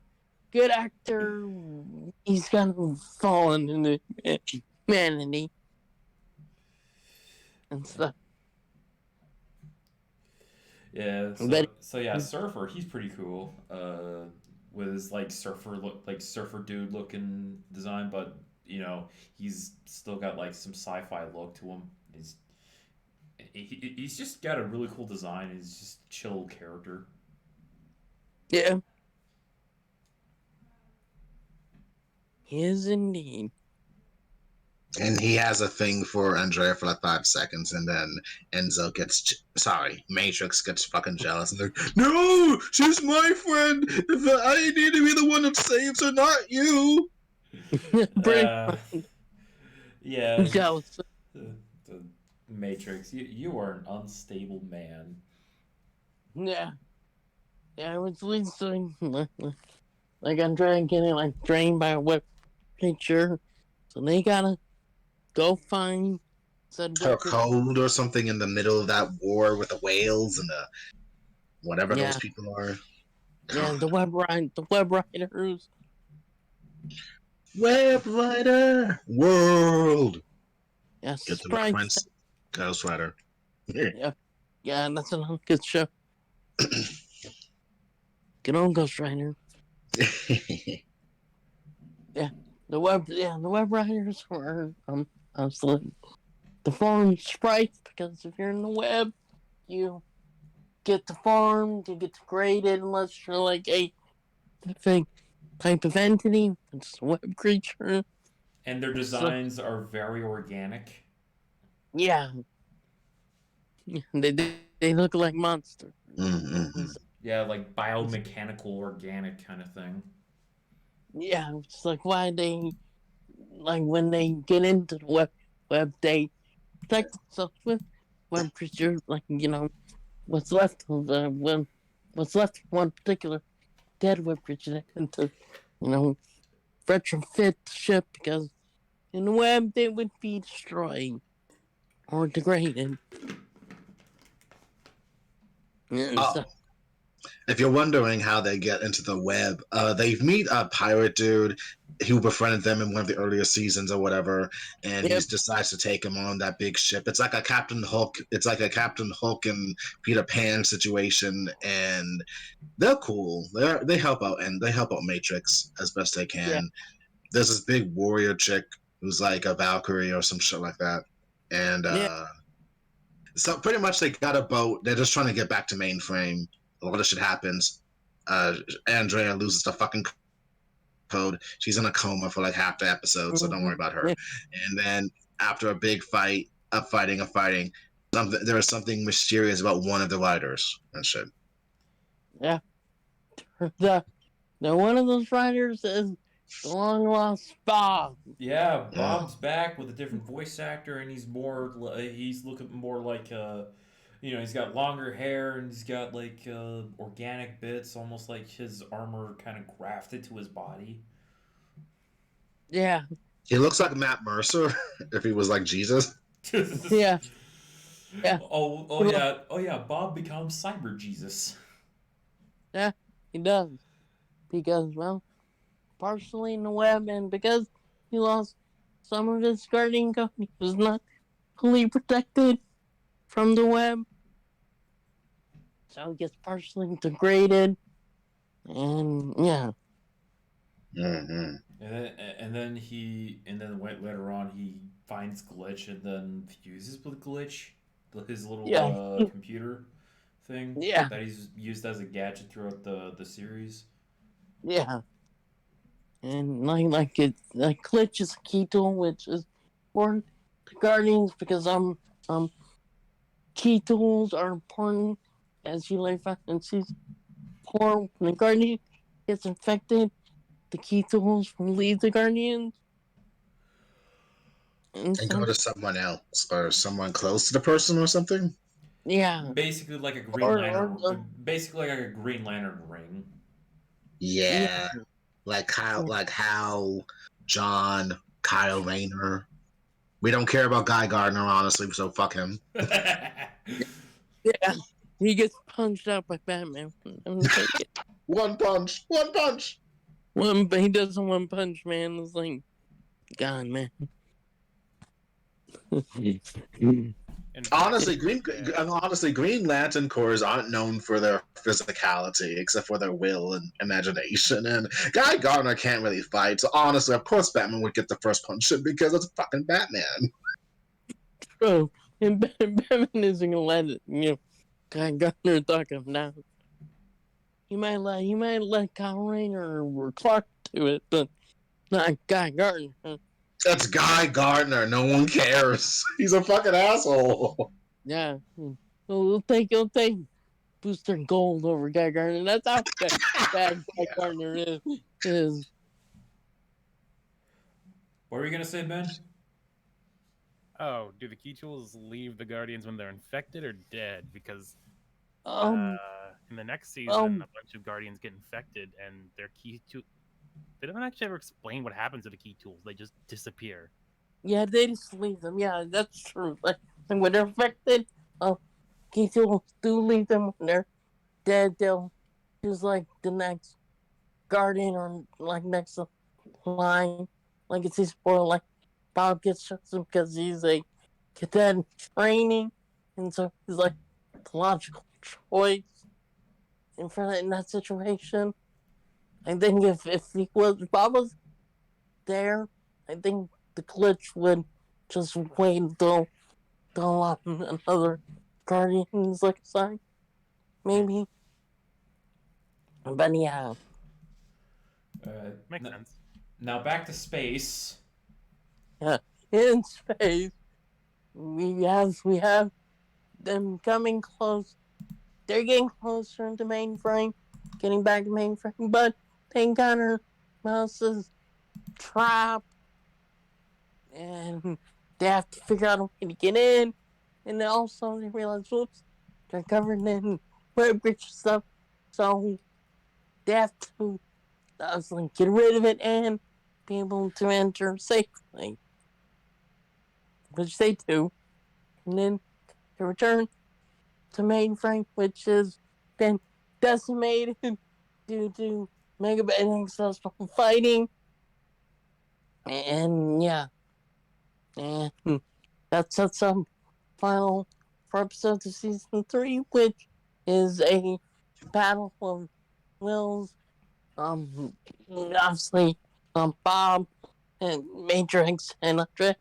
Good actor. He's kind of fallen into humanity and stuff. Yeah, But so yeah, Surfer, he's pretty cool. With his like surfer dude looking design, but he's still got like some sci-fi look to him. He's just got a really cool design. He's just a chill character. yeah, he is indeed. And he has a thing for Andrea for like 5 seconds, and then Matrix gets fucking jealous and like, no, she's my friend. I need to be the one that saves her, not you. Pretty Uh, yeah. jealous. The, the Matrix, you are an unstable man. Yeah. Yeah, I was listening. Like, I'm trying to get it, like, drained by a web creature. So they gotta go find said Her web creature. code or something in the middle of that war with the whales and the whatever Yeah. those people are. Yeah, the web riders. Web Rider World. Yeah, Get the sprites. reference. Ghost Rider. Yeah, yeah, that's a good show. Good old Ghost Rider. Yeah, the web riders were absolutely the farm sprites, because if you're in the web, you get the farm, you get degraded unless you're like a specific type of entity. It's a web creature. And their So designs are very organic. yeah, they look like monsters. Mm-hmm. Yeah, like biomechanical organic kind of thing. Yeah, it's like why they like when they get into the web they protect themselves with web creatures, like what's left of what's left of one particular dead web creature into you know retrofit the ship, because in the web they would be destroyed or degraded. And Oh, so, if you're wondering how they get into the web, they meet a pirate dude who befriended them in one of the earlier seasons or whatever, and he yep, decides to take him on that big ship. It's like a Captain Hook. It's like a Captain Hook and Peter Pan situation, and they're cool. They help out, and they help out Matrix as best they yeah, can. There's this big warrior chick who's like a Valkyrie or some shit like that, and yeah, so pretty much they got a boat. They're just trying to get back to mainframe. A lot of shit happens. Andrea loses the fucking code. She's in a coma for like half the episode, so don't worry about her. yeah, And then after a big fight, fighting, there is something mysterious about one of the riders and shit. yeah. The one of those riders is the long lost Bob. Yeah, Mm. Bob's back with a different voice actor, and he's looking more like he's got longer hair and he's got like organic bits, almost like his armor kind of grafted to his body. Yeah, He looks like Matt Mercer if he was like Jesus. yeah, yeah. Oh yeah, Bob becomes Cyber Jesus. Yeah, he does. Because, well, partially in the web, and because he lost some of his guardian code, he was not fully protected from the web. So he gets partially degraded. And, yeah. Mm-hmm. Later on he finds glitch and then fuses with glitch, his little Yeah. computer thing Yeah. that he's used as a gadget throughout the series. Yeah. And, like glitch is a key tool, which is important to Guardians, because, key tools are important, as you lay out in season 4. When the Guardian gets infected, the key tools will leave the Guardians. And And go to someone else or someone close to the person or something. yeah. Basically like a basically like a Green Lantern ring. Yeah, like Hal, John, Kyle Rayner. We don't care about Guy Gardner, honestly, so fuck him. Yeah. He gets punched out by Batman. One punch. He does a one punch, man. It's like, God, man. Honestly, Green Lantern Corps aren't known for their physicality, except for their will and imagination. And Guy Gardner can't really fight. So honestly, of course, Batman would get the first punch because it's fucking Batman. Bro, and Batman isn't gonna let it, Guy Gardner talk him down. He might let Kyle Rayner or Clark do it, but not Guy Gardner. That's Guy Gardner. No one cares. He's a fucking asshole. Yeah. He'll take Booster Gold over Guy Gardner. That's how bad Guy Gardner is. What were you gonna say, Ben? Oh, do the key tools leave the Guardians when they're infected or dead? Because Um, in the next season, um, a bunch of Guardians get infected, and their key tool. They don't actually ever explain what happens to the key tools. They just disappear. yeah, they just leave them. Yeah, that's true. Like when they're infected, key tools do leave them. When they're dead, they'll choose like the next guardian or like next line. Like it's his spoil. Like Bob gets chosen because he's a cadet in training, and so he's like the logical choice in that situation. I think if he was if Bob was there, I think the glitch would just wait until the lot another Guardians like side, maybe. But yeah, Makes sense. Now back to space. yeah. In space, we have them coming close. They're getting closer to mainframe, getting back to mainframe, but they encounter Mouse's trap, and they have to figure out a way to get in. And then also they realize, whoops, they're covered in web bridge stuff, so they have to like get rid of it and be able to enter safely, which they do. And then they return to mainframe, which has been decimated due to Megabit unsuccessful fighting. And yeah, and that sets up final for episodes of season 3, which is a battle of wills. Obviously, Bob and Matrix and Electric,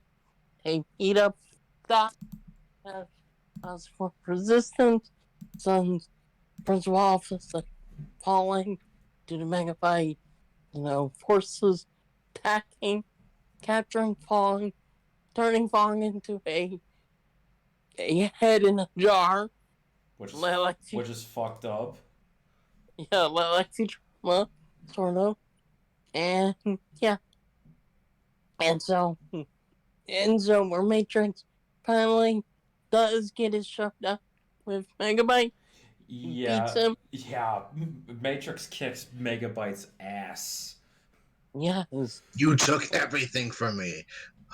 they beat up Doc as for resistance. Son's principal office falling due to Megabyte, forces attacking, capturing Fong, turning Fong into a head in a jar. which is Like, which is fucked up. yeah, like Futurama, sort of. And yeah, and so where Matrix finally does get his shoved up with Megabyte, beats Yeah, him. yeah. Matrix kicks Megabyte's ass. Yes. You took everything from me.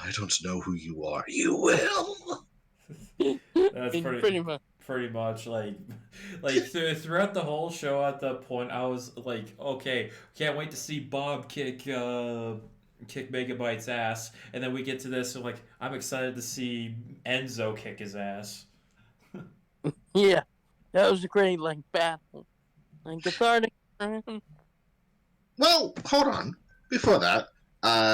I don't know who you are. You will. That's Pretty much. pretty much like throughout the whole show. At the point, I was like, okay, can't wait to see Bob kick Megabyte's ass, and then we get to this, and like, I'm excited to see Enzo kick his ass. Yeah, that was a great battle, cathartic. Well, hold on. Before that,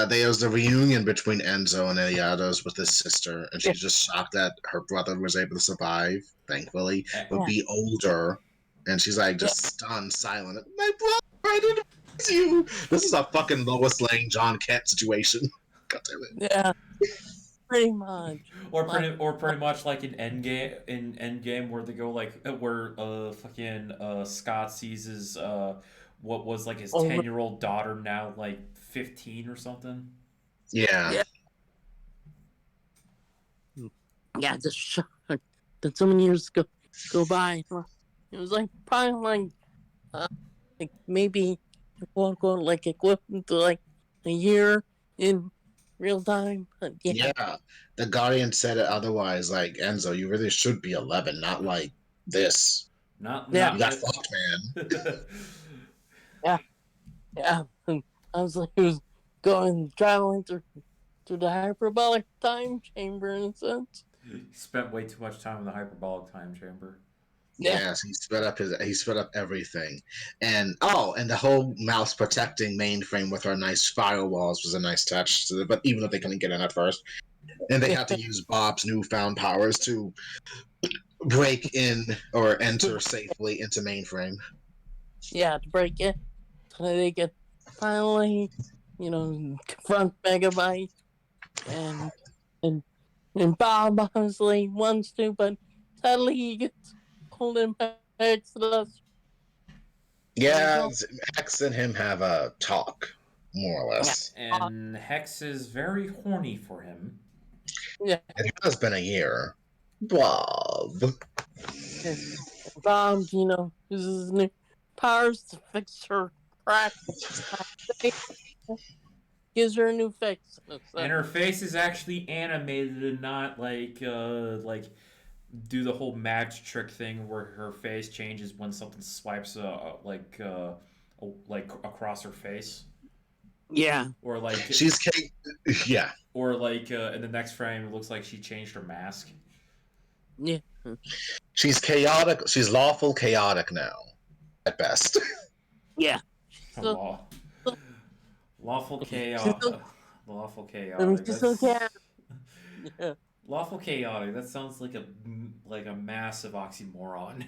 there was the reunion between Enzo and Eliados with his sister, and Yeah, she's just shocked that her brother was able to survive, thankfully, but yeah, be older. And she's like yeah, just stunned, silent. My brother, I didn't miss you. This is a fucking Lois Lane, John Kent situation. God damn it. yeah, pretty much. Like, Or pretty much like in Endgame where they go like where fucking Scott sees his what was like his oh, 10-year-old daughter, now like 15 or something. Yeah. yeah, yeah, just shocked that so many years go by. It was like probably uh, like maybe quote unquote like equivalent to like a year in real time. But yeah, Yeah. The Guardian said it otherwise. Like, Enzo, you really should be 11, not like this. Not yeah, You not got fucked, man. yeah, yeah. And I was like, he was going traveling through the hyperbolic time chamber in a sense. Spent way too much time in the hyperbolic time chamber. Yeah, Yes, he sped up everything. And the whole mouse protecting mainframe with her nice firewalls was a nice touch. But even if they couldn't get in at first. And they yeah, had to use Bob's newfound powers to break in or enter safely into mainframe. yeah, to break it so they could finally, confront Megabyte and and and Bob obviously wants to, but sadly he gets pulled in by Exodus. Yeah, So, X and him have a talk, more or yeah, less. And Hex is very horny for him. Yeah. It has been a year. Bob. Bob, uses his new powers to fix her crack. Gives her a new face. And her face is actually animated and not like do the whole match trick thing where her face changes when something swipes like across her face, Yeah. or like She's yeah. or like in the next frame it looks like she changed her mask. Yeah. She's chaotic. She's lawful chaotic now, at best. Yeah. Law. Lawful She's chaos. still, Lawful I chaotic. mean, she's still That's can. Yeah. lawful chaotic. That sounds like a massive oxymoron.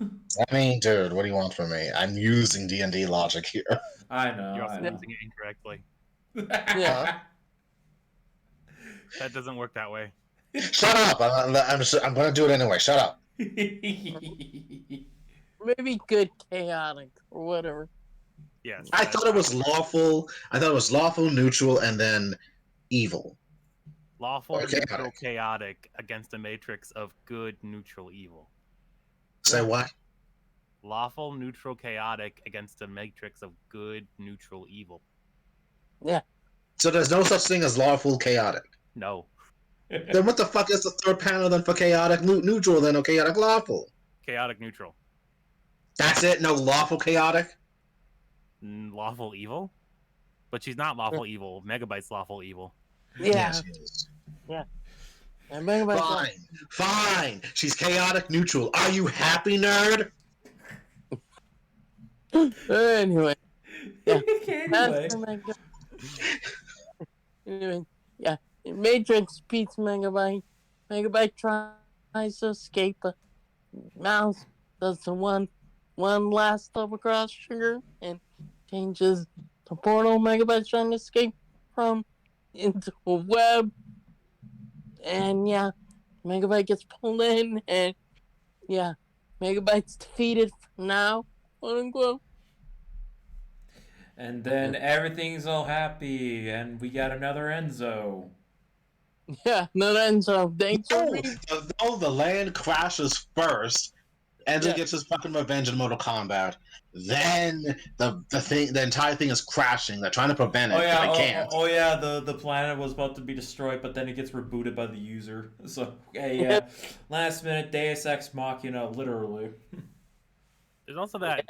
I mean, dude, what do you want from me? I'm using D&D logic here. I know. You're also I know. using it incorrectly. Yeah. That doesn't work that way. Shut up! I'm gonna do it anyway. Shut up. Maybe good chaotic or whatever. Yes. I thought it was lawful. I thought it was lawful, neutral, and then evil. lawful, Okay. neutral, chaotic against a matrix of good, neutral, evil. Say what? Lawful, neutral, chaotic against a matrix of good, neutral, evil. Yeah. So there's no such thing as lawful chaotic. No. Then what the fuck is the third panel then for chaotic neutral then or chaotic lawful? Chaotic, neutral. That's it? No lawful chaotic? Lawful evil? But she's not lawful evil. Megabyte's lawful evil. Yeah. Yes, she is. And Megabyte's Fine. Fine. She's chaotic neutral. Are you happy, nerd? Anyway. Yeah. Anyway. That's the Anyway, yeah. Matrix beats Megabyte. Megabyte tries to escape, but Mouse does the one last double cross trigger and changes the portal Megabyte's trying to escape from into a web. And yeah, Megabyte gets pulled in, and yeah, Megabyte's defeated for now, quote unquote. And then everything's all happy, and we got another Enzo. Yeah, no, then so thanks for The land crashes first. Enzo Yeah. gets his fucking revenge in Mortal Kombat. Then the entire thing is crashing. They're trying to prevent it, Oh yeah, but they can't. oh yeah. The planet was about to be destroyed, but then it gets rebooted by the user. So yeah, last minute Deus Ex Machina, literally. There's also that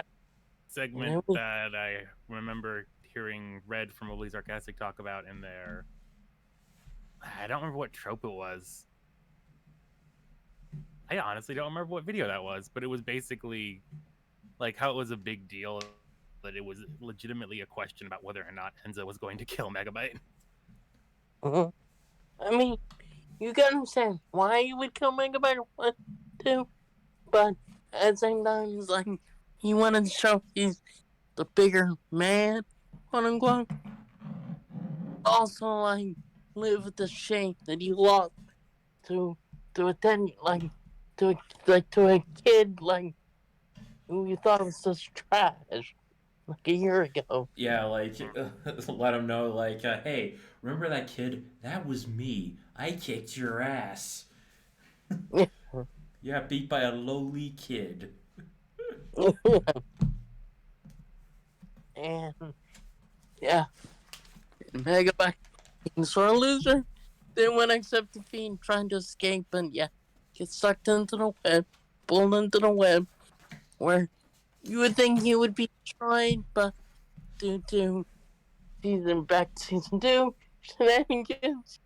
segment that I remember hearing Red from Overly Sarcastic talk about in there. I don't remember what trope it was. I honestly don't remember what video that was, but it was basically like how it was a big deal that it was legitimately a question about whether or not Enzo was going to kill Megabyte. I mean, you can understand why you would kill Megabyte or what to, but at the same time, it's like he wanted to show he's the bigger man, quote unquote. Also, like, live with the shame that he lost to attend, to a kid, who you thought was just trash, like a year ago. Yeah, like let him know, like, hey, remember that kid? That was me. I kicked your ass. Yeah, beat by a lowly kid. And yeah, Megabyte, sort of loser, didn't want to accept defeat and trying to escape, and yeah, get sucked into the web, pulled into the web, where you would think he would be destroyed, but due to season 2 shenanigans,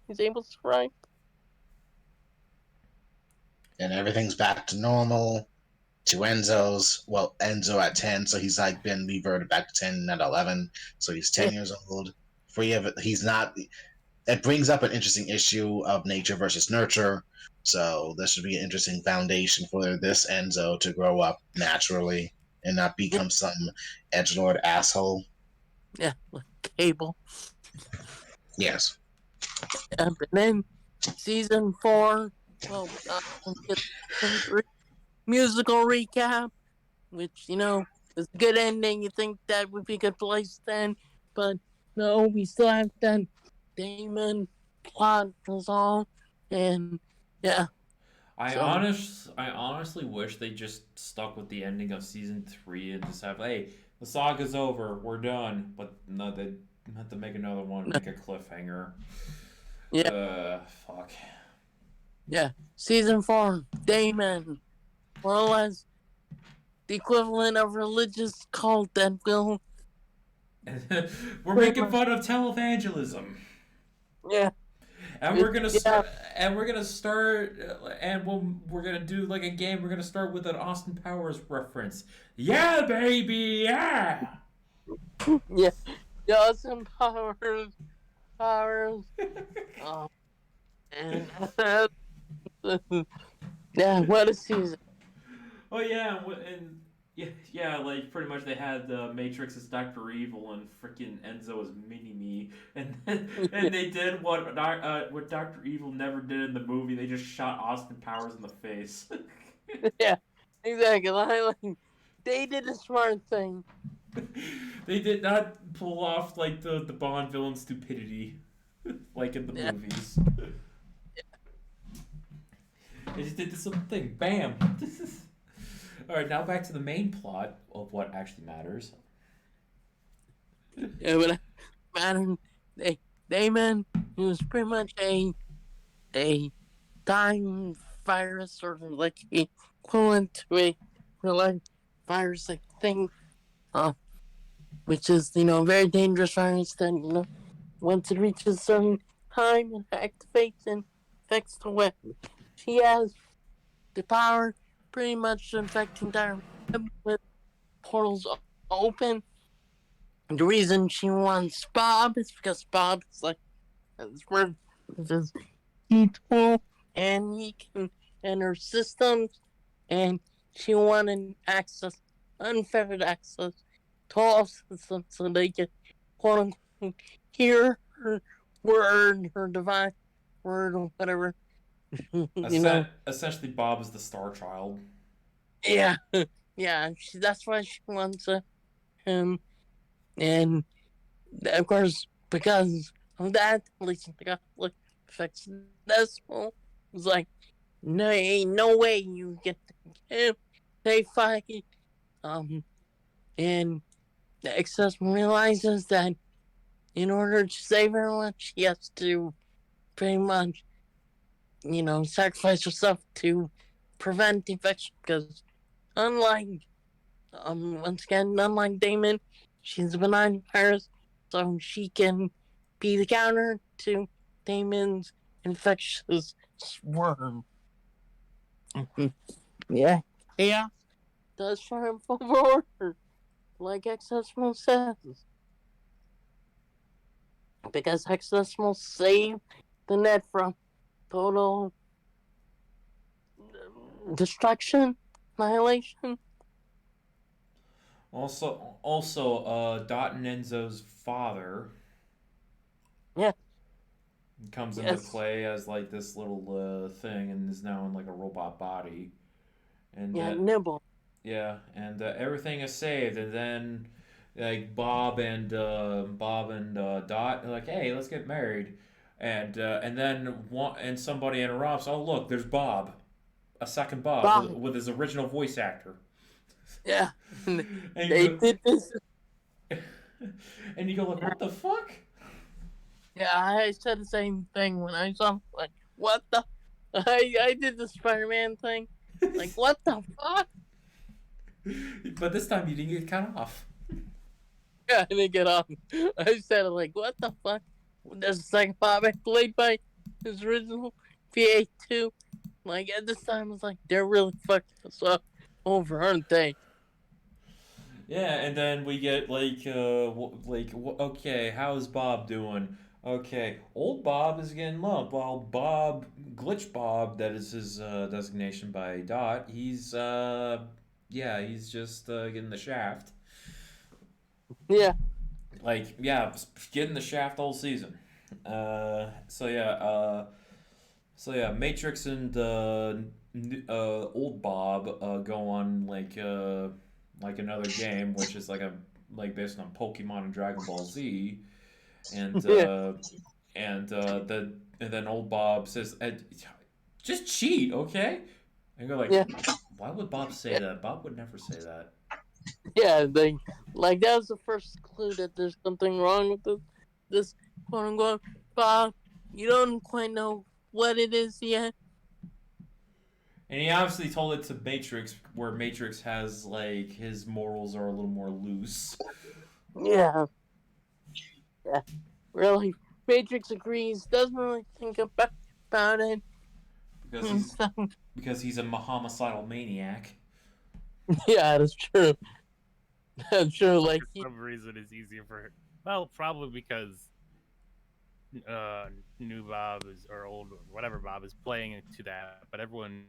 he's able to survive. And everything's back to normal. To Enzo's, well, Enzo at 10, so he's like been reverted back to 10 at 11, so he's 10 years old. Free of it, he's not. It brings up an interesting issue of nature versus nurture. So this should be an interesting foundation for this Enzo to grow up naturally and not become some edgelord asshole. Yeah, like Cable. Yes. And then season 4, well, musical recap, which, is a good ending. You think that would be a good place then, but no, we still have that Damon plot was all, and yeah. I So honestly wish they just stuck with the ending of season 3 and just have, hey, the saga's over, we're done. But no, they had to make another one, make a cliffhanger. yeah, Fuck. yeah. Season 4, Damon, more or less the equivalent of religious cult that will We're pretty making much, fun of televangelism. yeah, And we're gonna yeah, start. And we're gonna start. And we're gonna do like a game. We're gonna start with an Austin Powers reference. Yeah, baby. Yeah. yeah. Austin Powers, um, and yeah, what a season. Oh yeah, and yeah, yeah, like pretty much they had Matrix as Doctor Evil and freaking Enzo as Mini Me, and and they did what Doctor Evil never did in the movie. They just shot Austin Powers in the face. Yeah, exactly. Like, they did a smart thing. They did not pull off like the Bond villain stupidity, like in the Yeah, movies. They just did this little thing. Bam. All right, now back to the main plot of what actually matters. yeah, but man, Damon, he was pretty much a time virus or like equivalent to a real life virus like thing, uh, which is a very dangerous virus that once it reaches a certain time it activates and affects the web. She has the power pretty much to infect the entire web with portals open. The reason she wants Bob is because Bob is like where his tool and he can enter systems and she wanted access, unfettered access to all systems so they can quote unquote hear her word, her divine word or whatever. Essentially, Bob is the Star Child. Yeah, yeah. That's why she wants him, and of course because of that, at least the Catholic affects decimal. It's like no, ain't no way you get him. They fight, um, and the excess realizes that in order to save everyone, she has to pretty much, sacrifice herself to prevent infection because unlike once again, unlike Damon, she's a benign virus, so she can be the counter to Damon's infectious worm. Yeah. Yeah. Does triumph over order, like Hexadecimal says. Because Hexadecimal saved the net from total destruction, annihilation. Also, Dot and Enzo's father Yeah. comes into Yes. play as like this little thing and is now in like a robot body, and Yeah. that Nibble. yeah, and everything is saved, and then like Bob and Dot are like, hey, let's get married, and then somebody interrupts. Oh look, there's Bob, a second Bob with, Bob. with his original voice actor. Yeah. And They you did this. go, and you go like, what the fuck? Yeah, I said the same thing when I saw him. Like, what the? I did the Spider-Man thing. Like, what the fuck? But this time you didn't get cut off. Yeah, I didn't get on. I said, like, what the fuck? There's a second Bob played by his original VA2. Like, at this time, I was like, they're really fucking us up over, aren't they? Yeah, and then we get okay, how's Bob doing? Okay, old Bob is getting loved, while Glitch Bob, that is his designation by Dot, yeah, he's just getting the shaft. Yeah. Like, yeah, getting the shaft all season. So yeah, Matrix and old Bob go on like another game, which is like based on Pokemon and Dragon Ball Z, and Yeah. and then old Bob says, "Just cheat, okay?" And you're like, Yeah. "Why would Bob say that? Bob would never say that." Yeah, they like that was the first clue that there's something wrong with this quote unquote Bob. You don't quite know what it is yet. And he obviously told it to Matrix, where Matrix has like his morals are a little more loose. Yeah, yeah. Really, Matrix agrees. Doesn't really think about it. because he's because he's a homicidal maniac. Yeah, that's true. That's true. Like For some reason, it's easier for her. Well, probably because new Bob is or old whatever Bob is playing into that, but everyone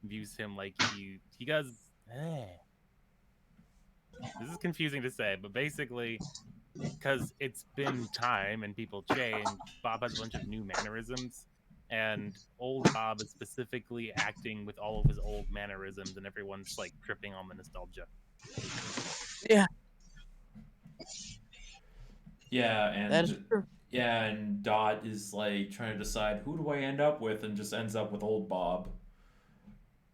views him like he does. Eh. This is confusing to say, but basically, because it's been time and people change, Bob has a bunch of new mannerisms, and old Bob is specifically acting with all of his old mannerisms, and everyone's like tripping on the nostalgia. yeah, Yeah, that is and true. yeah, and Dot is like trying to decide who do I end up with, and just ends up with old Bob,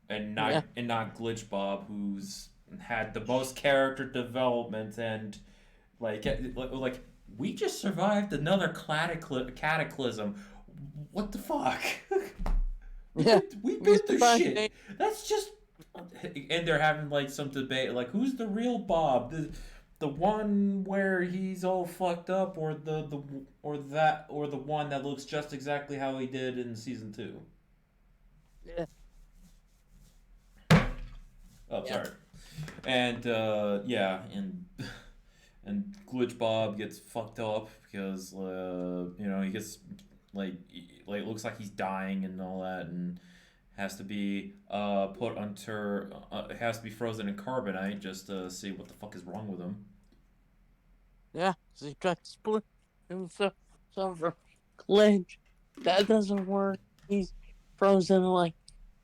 Yeah, and not Glitch Bob, who's had the most character development and like we just survived another cataclysm. What the fuck? yeah. We've We been through survived shit. it. That's just and they're having like some debate like who's the real Bob? The one where he's all fucked up or the one that looks just exactly how he did in season 2. Yeah, Oh, yeah, sorry. And yeah, and Glitch Bob gets fucked up because he gets like looks like he's dying and all that, and has to be put under has to be frozen in carbonite just to see what the fuck is wrong with him. yeah. So he tried to split himself from Glitch. That doesn't work. He's frozen like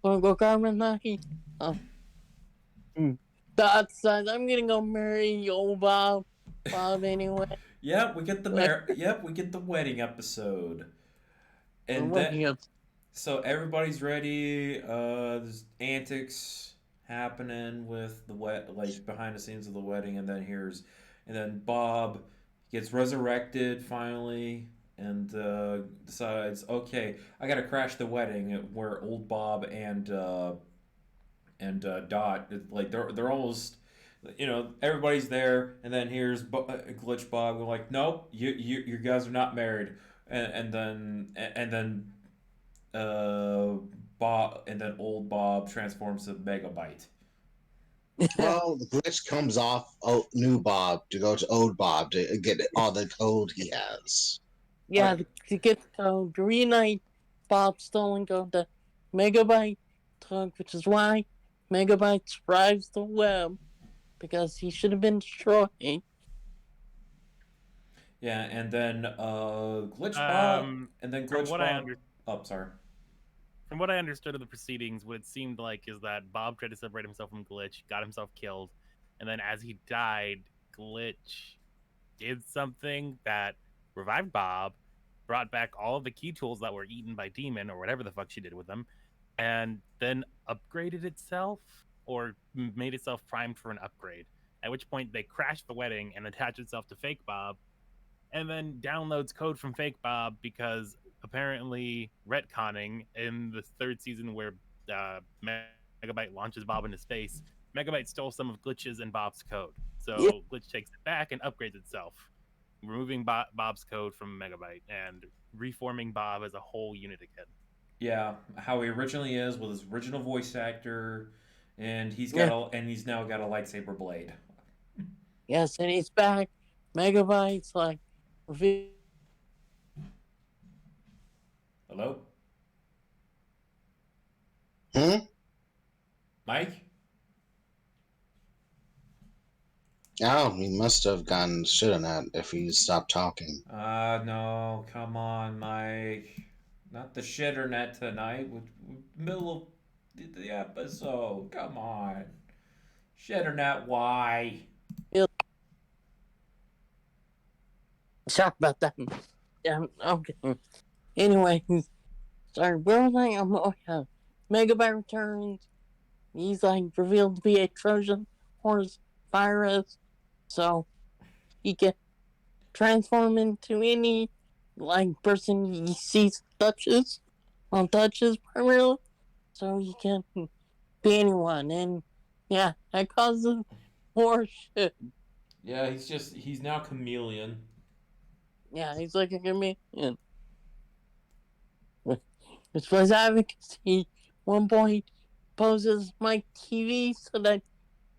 quote unquote carbon hockey. Oh, Dot says I'm gonna go marry old Bob. Bob anyway. Yep, we get the Like Yep, we get the wedding episode, we're and looking that up. so everybody's ready. There's antics happening with the like behind the scenes of the wedding, and then Bob gets resurrected finally, and decides, okay, I gotta crash the wedding where old Bob and Dot like they're almost. Everybody's there, and then here's Glitch Bob. We're like, nope, you guys are not married, and then uh, Bob, and then old Bob transforms to Megabyte. Well, the glitch comes off new Bob to go to old Bob to get all the code he has. Yeah, to get the Green Knight Bob stolen go to Megabyte Tug, which is why Megabyte survives the web because he should have been destroyed. Yeah, and then Glitch Bob, Um, and then from Glitch what I Bob. under Oh, sorry. from what I understood of the proceedings, what it seemed like is that Bob tried to separate himself from Glitch, got himself killed, and then as he died, Glitch did something that revived Bob, brought back all of the key tools that were eaten by Demon or whatever the fuck she did with them, and then upgraded itself or made itself primed for an upgrade. At which point they crashed the wedding and attached itself to Fake Bob, and then downloads code from Fake Bob because apparently retconning in the third season where Megabyte launches Bob into space, Megabyte stole some of Glitch's and Bob's code. Yeah, So Glitch takes it back and upgrades itself, removing Bob's code from Megabyte and reforming Bob as a whole unit again. Yeah, how he originally is with his original voice actor, and yeah, he's now got a lightsaber blade. yes, and he's back. Megabyte's like Hello, Hmm? Mike. Oh, he must have gotten shit on that if he stopped talking. No, come on, Mike. Not the shitternet tonight. Middle of the episode. Come on. Shitternet, why? sorry about that. Okay. Anyway, sorry, where was I? Oh, yeah. Megabyte returns. He's like revealed to be a Trojan horse virus, so he can transform into any like person he sees, touches primarily, so he can be anyone, and yeah, that causes more shit. Yeah, he's now chameleon. Yeah, he's like a chameleon. Which was advocacy. One point poses my TV so that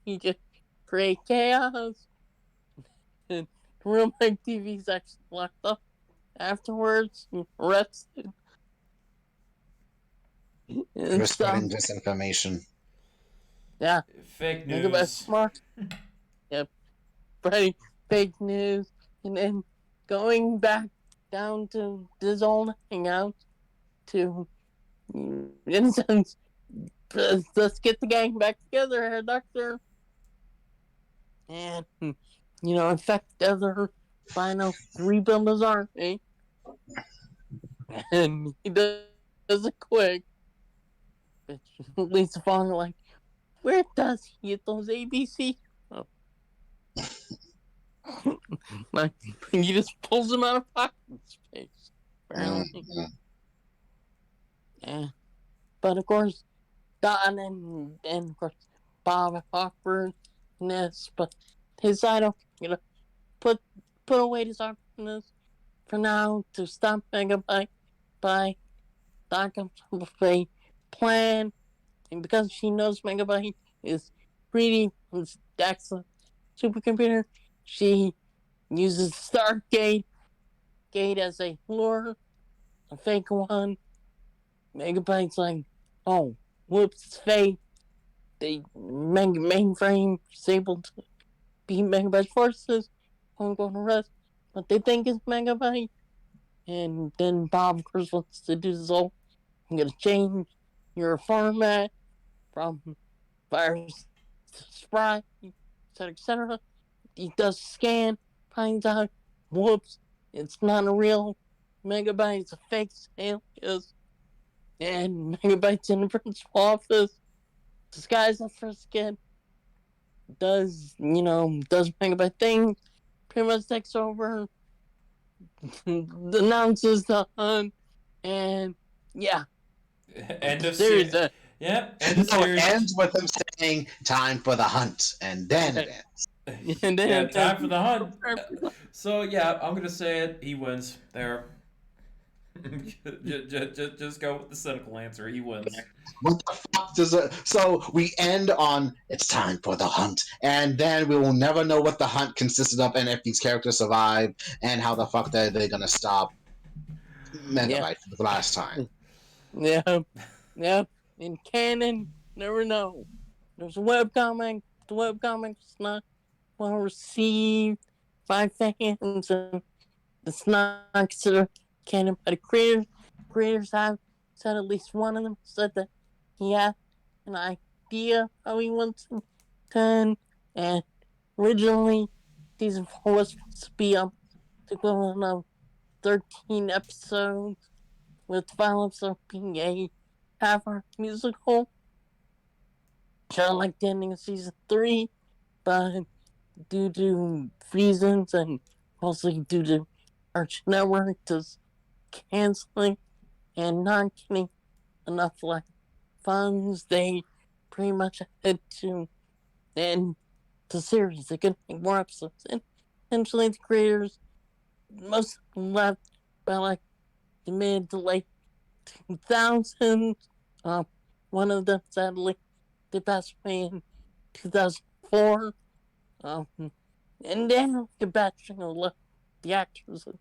he just create chaos, and real my TV's actually locked up afterwards and arrested For and stuff. spreading disinformation. Yeah, Fake think about news. smart. Yep, spreading fake news, and then going back down to this old hangout to, in a sense, let's get the gang back together here, Doctor. And, infect other Rhinos to rebuild his army. And he does it quick. But Lisa Fong, like, where does he get those ABC? Oh. Like, he just pulls them out of pocket space, apparently. Yeah. But of course, Don and of course, Bob awkwardness, but his side of, put away his awkwardness for now to stop Megabyte by Doc comes up with a plan, and because she knows Megabyte is greedy and stacks a supercomputer, she uses Stargate Gate as a lure, a fake one. Megabyte's like, oh, whoops, it's fake. The mainframe is able to beat Megabyte's forces. I'm going to rest what they think is Megabyte. And then Bob, of course, wants to do this whole, I'm going to change your format from virus to Sprite, etc., etc. He does a scan, finds out, whoops, it's not a real Megabyte, it's a fake alias. And Megabyte's in the principal office, disguised as first kid, does Megabyte thing, pretty much takes over, announces the hunt, and yeah, End of series. series. Yep. End of No, it series. ends with him saying, "Time for the hunt," and then it ends. And then Yeah, time for the hunt. So yeah, I'm gonna say it. He wins there. just go with the cynical answer. He wins. What the fuck does it? So we end on "It's time for the hunt," and then we will never know what the hunt consisted of, and if these characters survive, and how the fuck they're gonna stop Megabyte for the last time. Yeah. In canon, never know. There's a webcomic. The webcomic's not well received by fans, and it's not considered canon by the creators. Creators have said at least one of them said that he had an idea how he wants it done, and originally season 4 was supposed to be the equivalent of 13 episodes, with the final episode being a half-hour musical, kind of like the ending of season 3, but due to reasons and mostly due to Arch Network just canceling and not getting enough funds, they pretty much had to end the series. They couldn't make more episodes, and eventually the creators, most of them left by the mid to late 2000s. One of them sadly they passed away in 2004. And then the batching of the actors as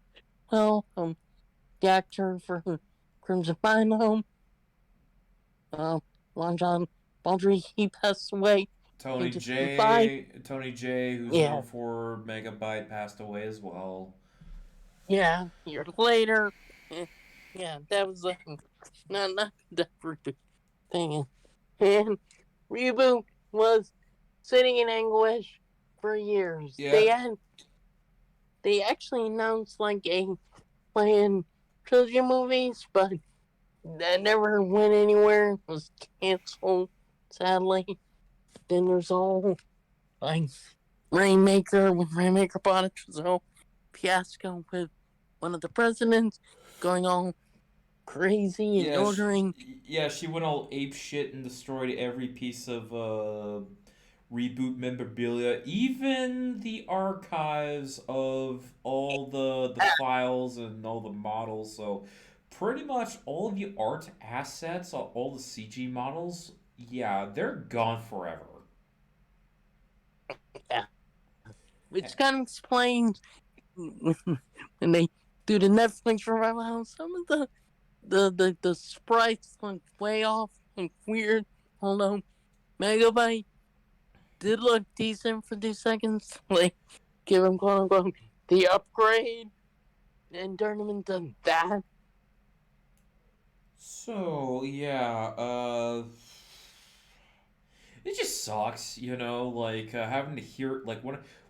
well. The actor for Crimson Binome, Lon John Baldry, he passed away in 2005. Tony J, who's Yeah, known for Megabyte, passed away as well. yeah. A year later, yeah, that was not the Reboot thing. And Reboot was sitting in anguish for years. Yeah. They actually announced a playing trilogy movies, but that never went anywhere. It was canceled, sadly. Then there's all like Rainmaker bought it. There's a whole fiasco with one of the presidents going all crazy and Yeah, ordering. she went all ape shit and destroyed every piece of reboot memorabilia, even the archives of all the files and all the models. So pretty much all the art assets, all the CG models, yeah, they're gone forever. Yeah, which kind of explains when they do the Netflix revival how some of the sprites look way off and weird. Although Megabyte did look decent for 2 seconds, like give him quote unquote the upgrade and turn him into that. So yeah, it just sucks, like having to hear like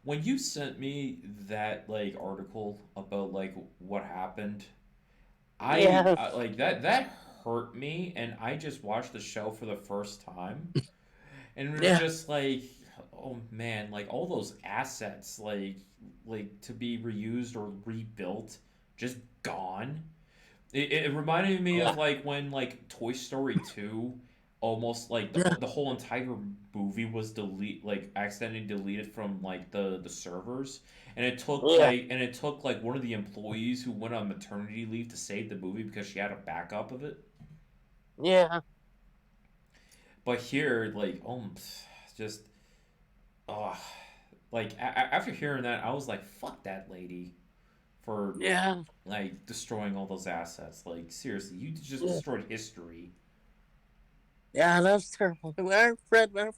when you sent me that like article about like what happened. Yeah, Like that hurt me, and I just watched the show for the first time, and it was yeah, just like, oh man, like all those assets, like to be reused or rebuilt, just gone. It reminded me yeah, of like when like Toy Story 2 almost like yeah, the whole entire movie was accidentally deleted from like the servers, and yeah, it took like one of the employees who went on maternity leave to save the movie because she had a backup of it. yeah, But here, like, just oh, like after hearing that, I was like, fuck that lady for yeah, like destroying all those assets. Like seriously, you just yeah. destroyed history. Yeah, that's terrible. When I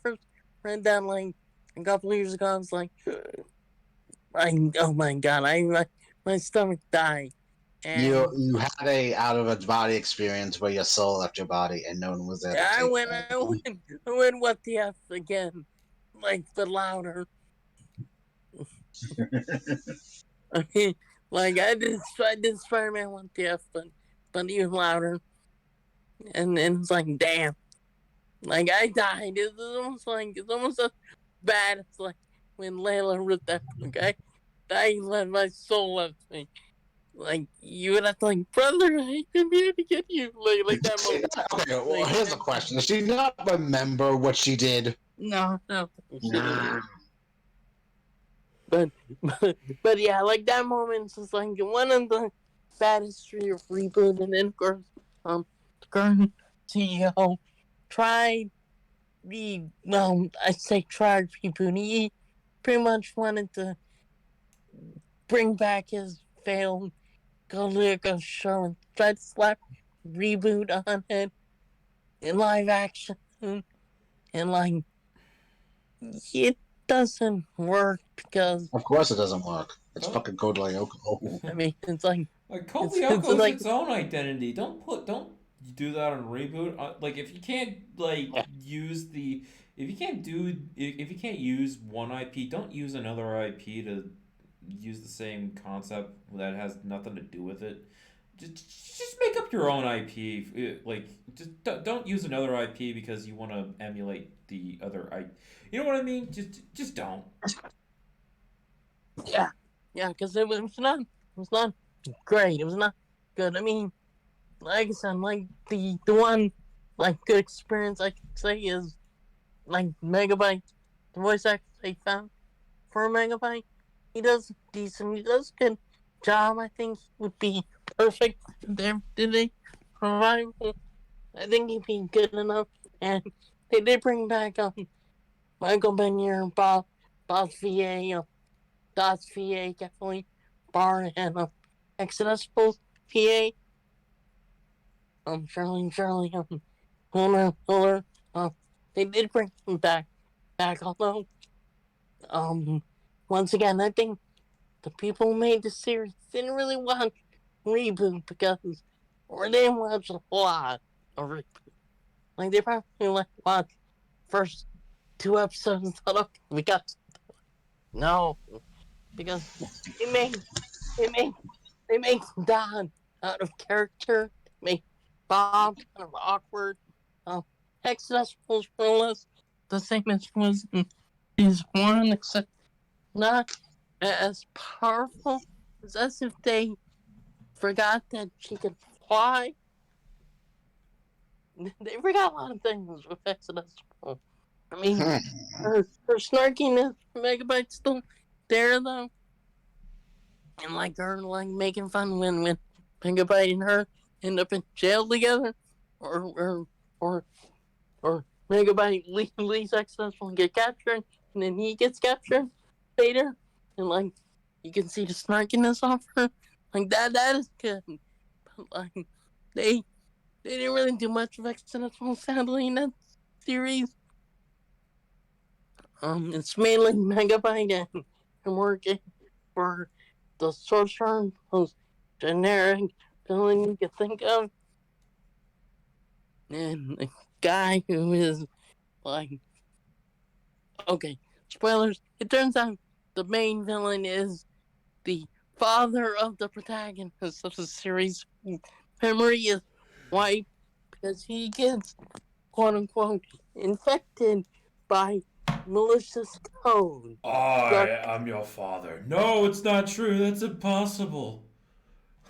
first read that like a couple years ago, I was like, oh my god, my stomach died. You And you had a out of a body experience where your soul left your body and no one was there to I take went, it. I went, I went, what the F again? Like, but louder. I mean, like, I did Spider Man, what the F, but even louder. And it's like, damn. Like, I died. It's almost as bad as, like, when Layla ripped that book. I let my soul left me. Like, you would have to, like, brother, I came here to get you. Like Did that she moment. not, okay, well, Like, here's a question. Does she not remember what she did? no, she didn't. Nah. But, but yeah, like that moment's just like one of the bad history of Reboot, and then of course, the current CEO tried I say tried Reboot. He pretty much wanted to bring back his failed Goliath show and tried to slap Reboot on it in live action, and like it doesn't work because Of course it doesn't work. It's Don't fucking Code Lyoko. I mean it's like like Code it's Lyoko is like its own identity. Don't do that on Reboot. Like if you can't like use the if you can't do if you can't use one IP, don't use another IP to use the same concept that has nothing to do with it. Just make up your own IP. Like just don't use another IP because you want to emulate the other IP. You know what I mean? Just don't. yeah, yeah, because it was not great. It was not good. I mean, like I said, like the one like good experience I could say is like Megabyte, the voice actor they found for Megabyte. He does decent. He does a good job. I think he would be perfect. There, did they provide? I think he'd be good enough. And they did bring back Michael Benier, Bob VA, Dots VA, definitely Bar and Exodus PA. Charlie, Homer. Uh, they did bring him back. Although, um, once again, I think the people who made the series didn't really want Reboot because, or they didn't watch a lot of Reboot. Like they probably like watched first 2 episodes and thought, okay, no, because it made they make Don out of character, make Bob kind of awkward. Exodus was more or less the same as was in season one, except not as powerful. It's as if they forgot that she could fly. They forgot a lot of things with Exodus. I mean, her snarkiness, Megabyte's still there though, and like her like making fun when Megabyte and her end up in jail together, or or Megabyte leaves Exodus and get captured, and then he gets captured later, and like you can see the snarkiness off her, like that is good. But like they didn't really do much of Exodus, sadly, in that series. It's mainly Megabyte and working for the sorcerer, most generic villain you can think of, and the guy who is like, okay, spoilers. It turns out the main villain is the father of the protagonist of the series. Memory is wiped because he gets quote unquote infected by malicious code. I'm your father. No, it's not true. That's impossible.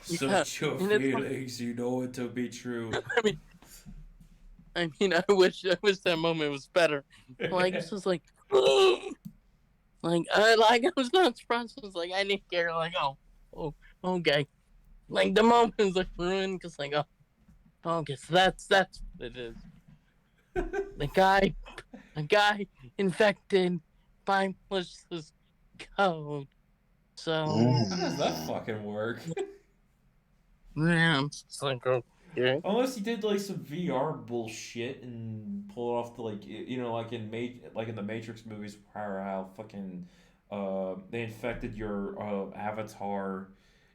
Yeah, Search your and it's like, feelings. You know it to be true. I mean, I wish that moment was better. Like it's just like, I was not surprised. I was like, I didn't care. Like, oh, okay. Like the moment was like ruined because like, oh, okay, so that's what it is. The guy infected by malicious code. So How does that fucking work? yeah, I'm just like, okay. Unless he did like some VR bullshit and pull it off the like like like in the Matrix movies where how fucking they infected your avatar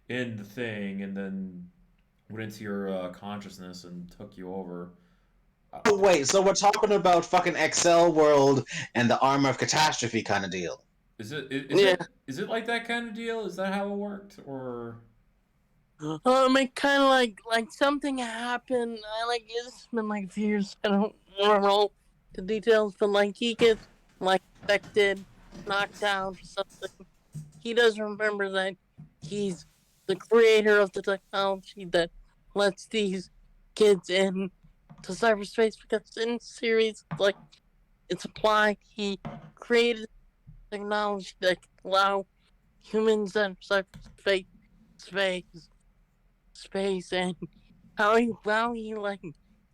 in the thing and then went into your consciousness and took you over. Oh wait, so we're talking about fucking Excel World and the Armor of Catastrophe kind of deal. Yeah. Is it like that kind of deal? Is that how it worked or? It kind of like something happened. Like it's been like a few years. I don't know the details, but like he gets like infected, knocked out, or something. He doesn't remember that he's the creator of the technology that lets these kids in to cyberspace because in the series, like it's applied. He created technology that can allow humans in space and how he like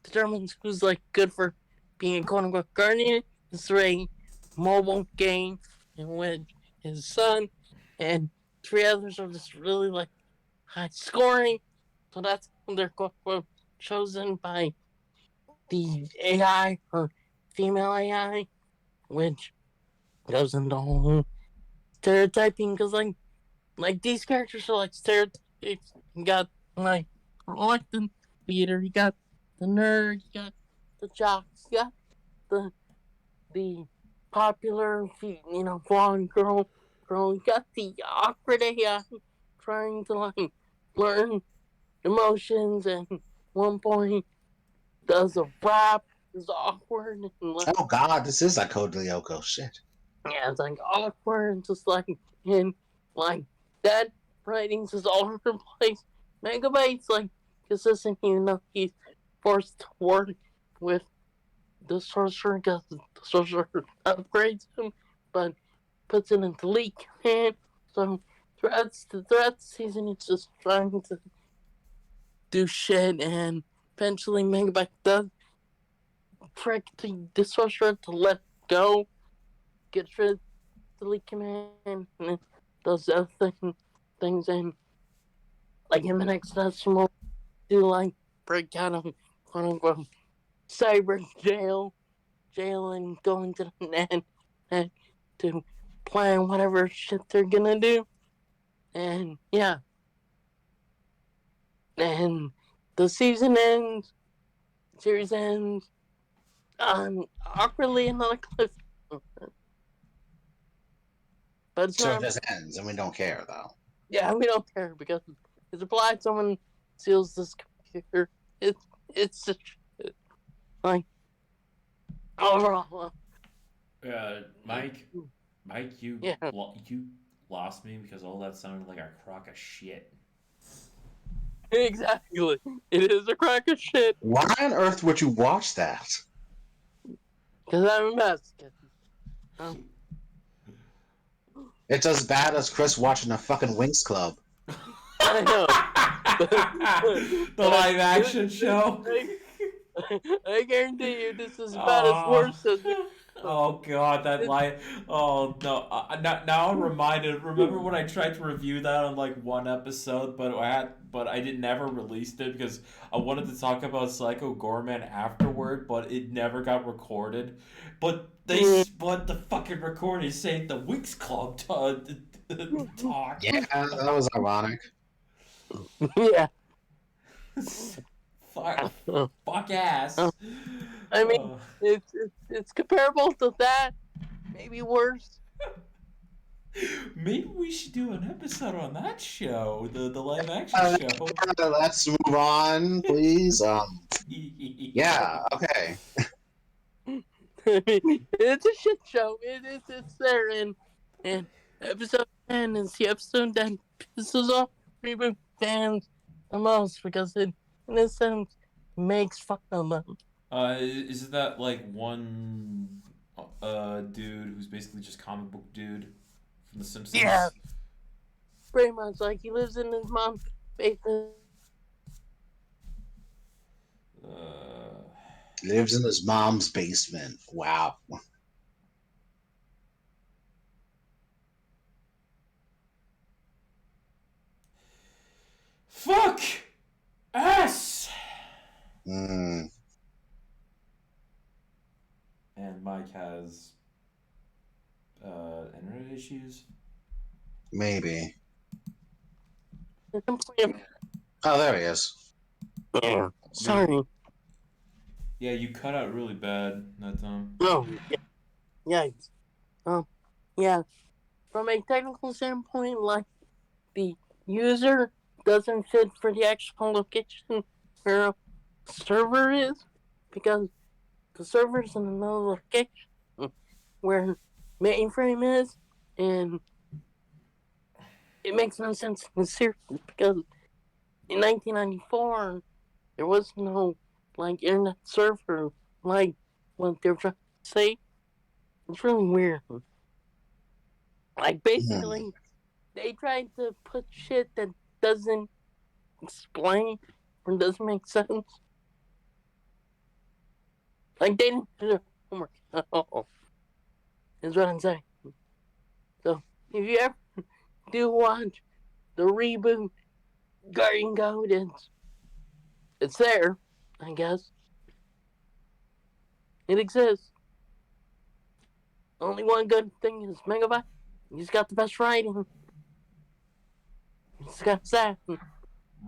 determines who's like good for being a quote unquote guardian is through a mobile game in which his son and three others are just really like high scoring. So that's when they're quote unquote chosen by the AI or female AI, which goes into whole stereotyping because like these characters are like stereotypes. You got like like the theater, you got the nerd, you got the jocks, you got the popular blonde girl, you got the awkward AI trying to like learn emotions and one point does a rap is awkward and like Oh god, this is like Code Lyoko. Shit. yeah, it's like awkward, just like and like that writings is all over the place. Megabyte's like consistent, he's forced to work with the sorcerer because the sorcerer upgrades him, but puts it into leak command. So throughout the season, it's just trying to do shit, and eventually Megabyte does trick the sorcerer to let go, get rid of delete command and those other things and like in the next decimal do like break out of quote unquote cyber jail and go into the net and to plan whatever shit they're gonna do. And yeah. And the series ends awkwardly on a cliff. But it's So it not. just ends, and we don't care though. Yeah, we don't care because It's applied. Someone steals this computer. It's just like overall. Mike, you Yeah, you lost me because all that sounded like a crock of shit. exactly. It is a crock of shit Why on earth would you watch that? because I'm a Mexican. Um, It's as bad as Chris watching a fucking Winx Club. I know. The live action show. I guarantee you, this is about as Oh, worse as. oh God, that lie. Oh no! Now I'm reminded. Remember when I tried to review that on like one episode, but I did never released it because I wanted to talk about Psycho Gorman afterward, but it never got recorded. But but the fucking recording saying the Winx Club talk. Yeah, that was ironic. Yeah. Fuck ass. I mean, it's comparable to that, maybe worse. Maybe we should do an episode on that show, the live action show. Let's move on, please. Yeah, okay. I mean, it's a shit show. It's there, and episode 10 is the episode that pisses off Reboot fans the most because it, in a sense, makes fun of them. Is that like one dude who's basically just comic book dude from The Simpsons? Yeah. Pretty much, like, he lives in his mom's basement. Lives in his mom's basement. Wow. Fuck ass. Mm, And Mike has internet issues. maybe. Complain. Oh, there he is. Yeah. Sorry. Yeah, you cut out really bad that time. No. Yikes. Yeah. From a technical standpoint, like, the user doesn't fit for the actual location where a server is, because the server's in another location where mainframe is, and it makes no sense in the series because in 1994 there was no like internet server like what they're trying to say. It's really weird. Like basically, they tried to put shit that doesn't explain or doesn't make sense. Like they didn't do their homework at all. Is what I'm saying. So if you ever do watch the reboot Guardian Code, it's there, I guess. It exists. Only one good thing is Megabyte. He's got the best writing. He's got that.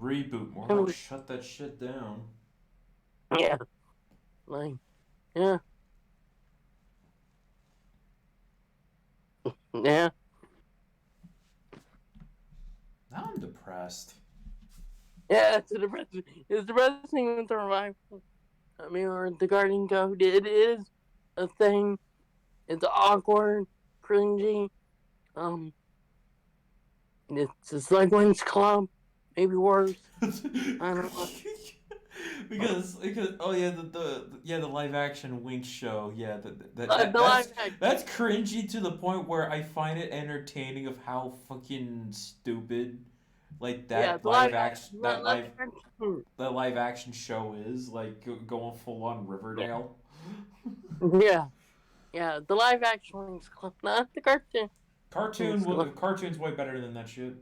Reboot, more like shut that shit down. Yeah. Like, yeah. Yeah. Now I'm depressed. Yeah, it's depressing. It's depressing with the revival. I mean, or the Guardian Code. It is a thing. It's awkward, cringy. It's like Wings Club, maybe worse. I don't know. because oh yeah the live action Winx show, yeah, that's cringy to the point where I find it entertaining of how fucking stupid like that live action show is, like going full on Riverdale. Yeah, the live action Wings Club, not the cartoon. Cartoon's way better than that shit.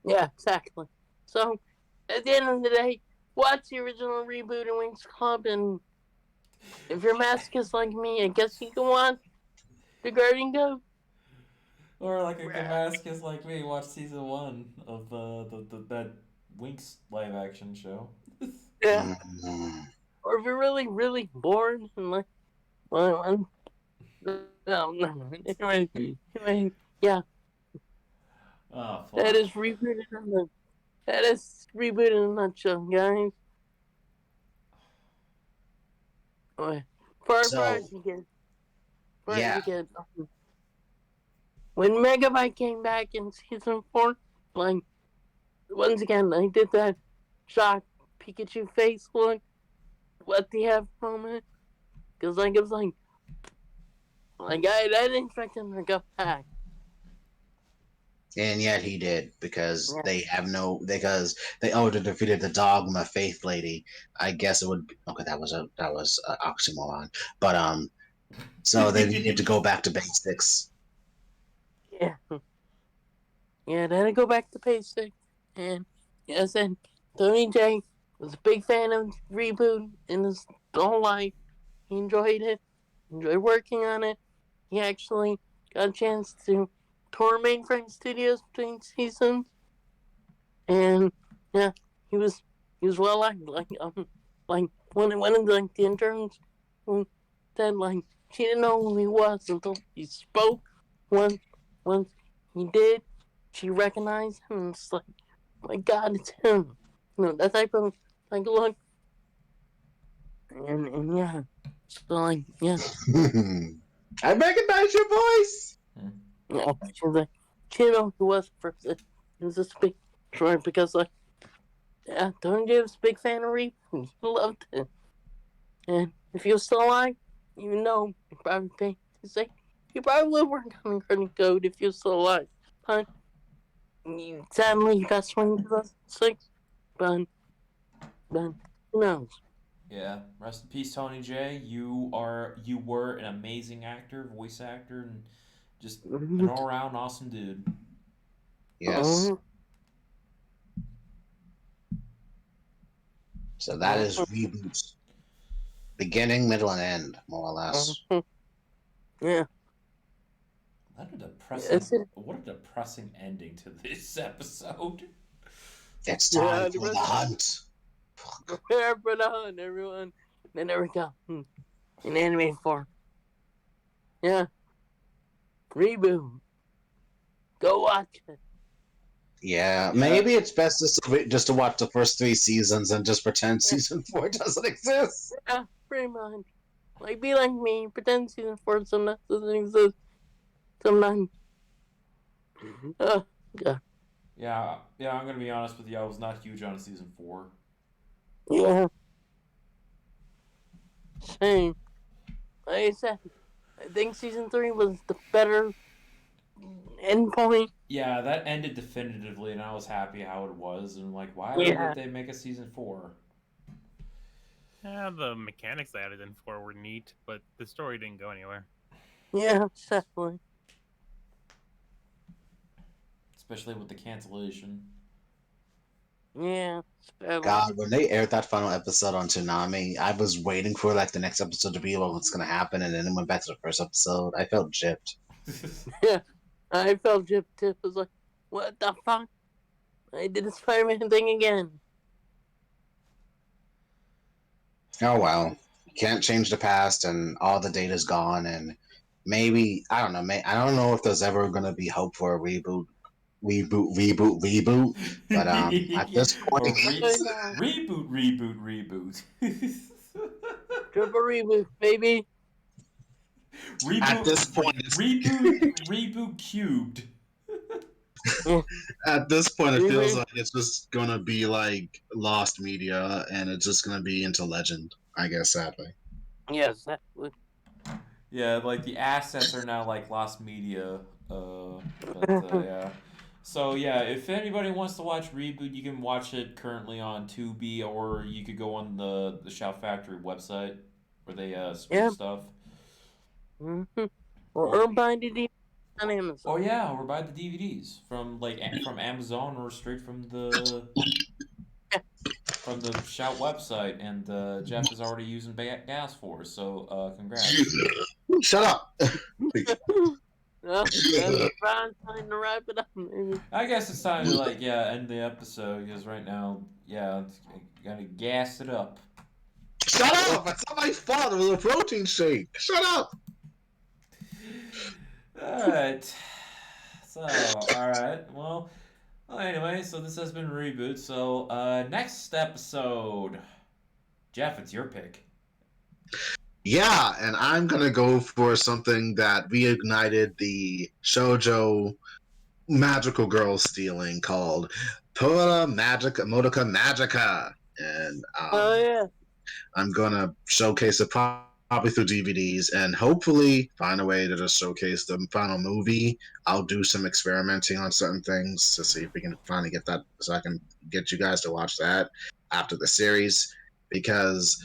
Yeah, exactly. So at the end of the day, watch the original Reboot and Wings Club, and if you're masochist like me, I guess you can watch the Guardian Code. Or like a Damascus like me, watch season 1 of that Winx live action show. Yeah. Or if you're really, really bored and like, well, no. Anyway, yeah. Oh, fuck. That is rebooted on the That is Reboot in a nutshell, guys. Okay. For So us again. yeah, When Megabyte came back in season 4, like, once again, I did that shocked Pikachu face look. What do you have moment? Because, like, it was like I didn't expect him to go back. and yet he did because Yeah. they defeated the Dogma Faith Lady. I guess it would be, okay. That was an oxymoron, but so they needed to go back to basics. Yeah. Yeah, then I go back to basics. And yeah, I said, Tony J was a big fan of Reboot in his whole life. He enjoyed it, enjoyed working on it. He actually got a chance to tour Mainframe Studios between seasons. And yeah, he was well liked. Like one of the interns who said like she didn't know who he was until he spoke. Once he did, she recognized him. And it's like, my God, it's him. That type of look. And yeah, so like yeah, I recognize your voice. yeah. She was like she didn't know who he was first. It was just big story because like yeah, Tony J was a big fan of Reap. He loved it. And if he was still alive, even though he probably he probably would work on the credit code if he was still alive. But sadly, he got swung in 2006. But who knows? Yeah, rest in peace, Tony J. You were an amazing actor, voice actor, and just an all around awesome dude. Yes. So that is Reboot's beginning, middle, and end, more or less. Yeah. What a depressing ending to this episode. It's time for the hunt. Prepare for the hunt, everyone. Then there we go. In anime form. Yeah. Reboot. Go watch it. Yeah, maybe it's best just to watch the first 3 seasons and just pretend season 4 doesn't exist. Yeah, pretty much. Like, be like me, pretend season 4 sometimes doesn't exist. Sometimes. Yeah. Yeah, I'm gonna be honest with you. I was not huge on season 4. Yeah. Same. Like I said, I think season 3 was the better end point. Yeah, that ended definitively, and I was happy how it was. And like, why would they make a season 4? Yeah, the mechanics they added in 4 were neat, but the story didn't go anywhere. Yeah, definitely. Especially with the cancellation. Yeah. God, when they aired that final episode on Toonami, I was waiting for like the next episode to be about what's gonna happen, and then it went back to the first episode. I felt gypped. Yeah, I felt gypped too. I was like, what the fuck? I did the Spider-Man thing again. Oh well, you can't change the past, and all the data's gone, and maybe I don't know. I don't know if there's ever gonna be hope for a reboot. But at this point, reboot. Triple reboot, baby. Reboot. At this point, reboot cubed. At this point, it feels like it's just gonna be like lost media, and it's just gonna be into legend. I guess, sadly. Yes, that would. Yeah, like the assets are now like lost media. Yeah. So yeah, if anybody wants to watch Reboot, you can watch it currently on Tubi, or you could go on the Shout Factory website where they stream stuff. Mm-hmm. Or buy the DVDs on Amazon. Oh yeah, or buy the DVDs from Amazon or straight from the Shout website, and Jeff is already using gas for us, so congrats. Shut up. Well, time to wrap it up. Maybe. I guess it's time to end the episode because right now, gotta gas it up. Shut up! It's not my fault. It was a protein shake. Shut up. All right. So, all right. Well, Well, anyway, so this has been Reboot. So next episode, Jeff, it's your pick. Yeah, and I'm gonna go for something that reignited the shoujo magical girl stealing called Tora Magica Modica Magica, and Oh yeah. I'm gonna showcase it probably through DVDs and hopefully find a way to just showcase the final movie. I'll do some experimenting on certain things to see if we can finally get that, so I can get you guys to watch that after the series. Because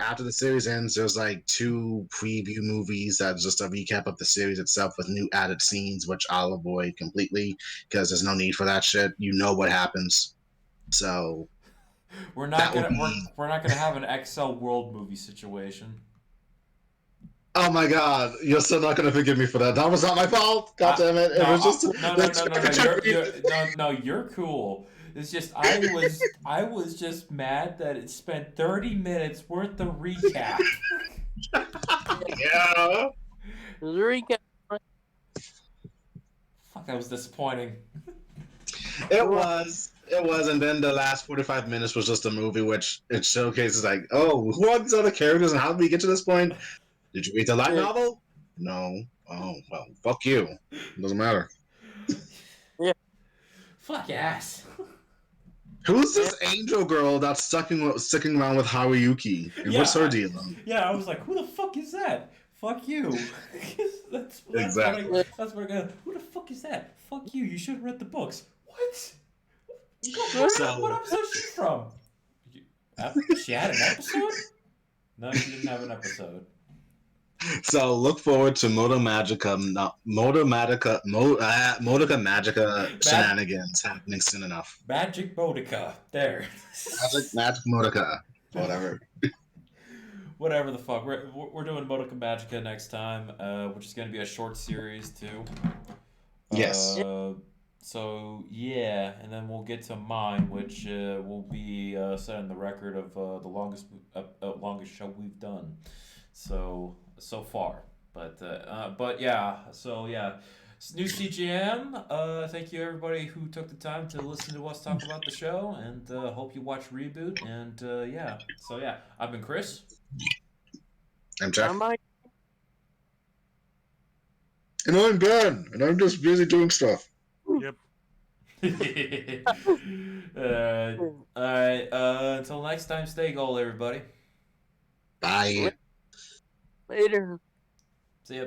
after the series ends, there's like 2 preview movies that's just a recap of the series itself with new added scenes, which I'll avoid completely because there's no need for that shit. You know what happens. So We're not that would gonna be. we're not gonna have an XL World movie situation. Oh my god, you're still not gonna forgive me for that. That was not my fault. God damn it! It No, was just no, no, no, no, no. You're cool. It's just I was just mad that it spent 30 minutes worth of recap. yeah. Recap. Fuck, that was disappointing. It was, and then the last 45 minutes was just a movie, which it showcases like, oh, who are these other characters, and how did we get to this point? Did you read the light novel? No. Oh well, fuck you. It doesn't matter. Yeah. Fuck ass. Who's this angel girl that's sticking around with Haruyuki? And what's her deal? Yeah, I was like, who the fuck is that? Fuck you. that's Exactly. That's what I got. Who the fuck is that? Fuck you. You should have read the books. What? What episode is she from? She had an episode? No, she didn't have an episode. So look forward to Modica Magica shenanigans happening soon enough. Magic Modica. There. Magic Modica. Whatever. Whatever the fuck. We're doing Modica Magica next time, which is going to be a short series too. Yes. So yeah, and then we'll get to mine, which will be setting the record of the longest show we've done. So far, but yeah. So yeah, new CJM. Thank you everybody who took the time to listen to us talk about the show, and hope you watch Reboot. And yeah, so yeah, I've been Chris. I'm Jeff. I'm Mike. And I'm Ben, and I'm just busy doing stuff. Yep. All right. Until next time, stay gold, everybody. Bye. Later. See ya.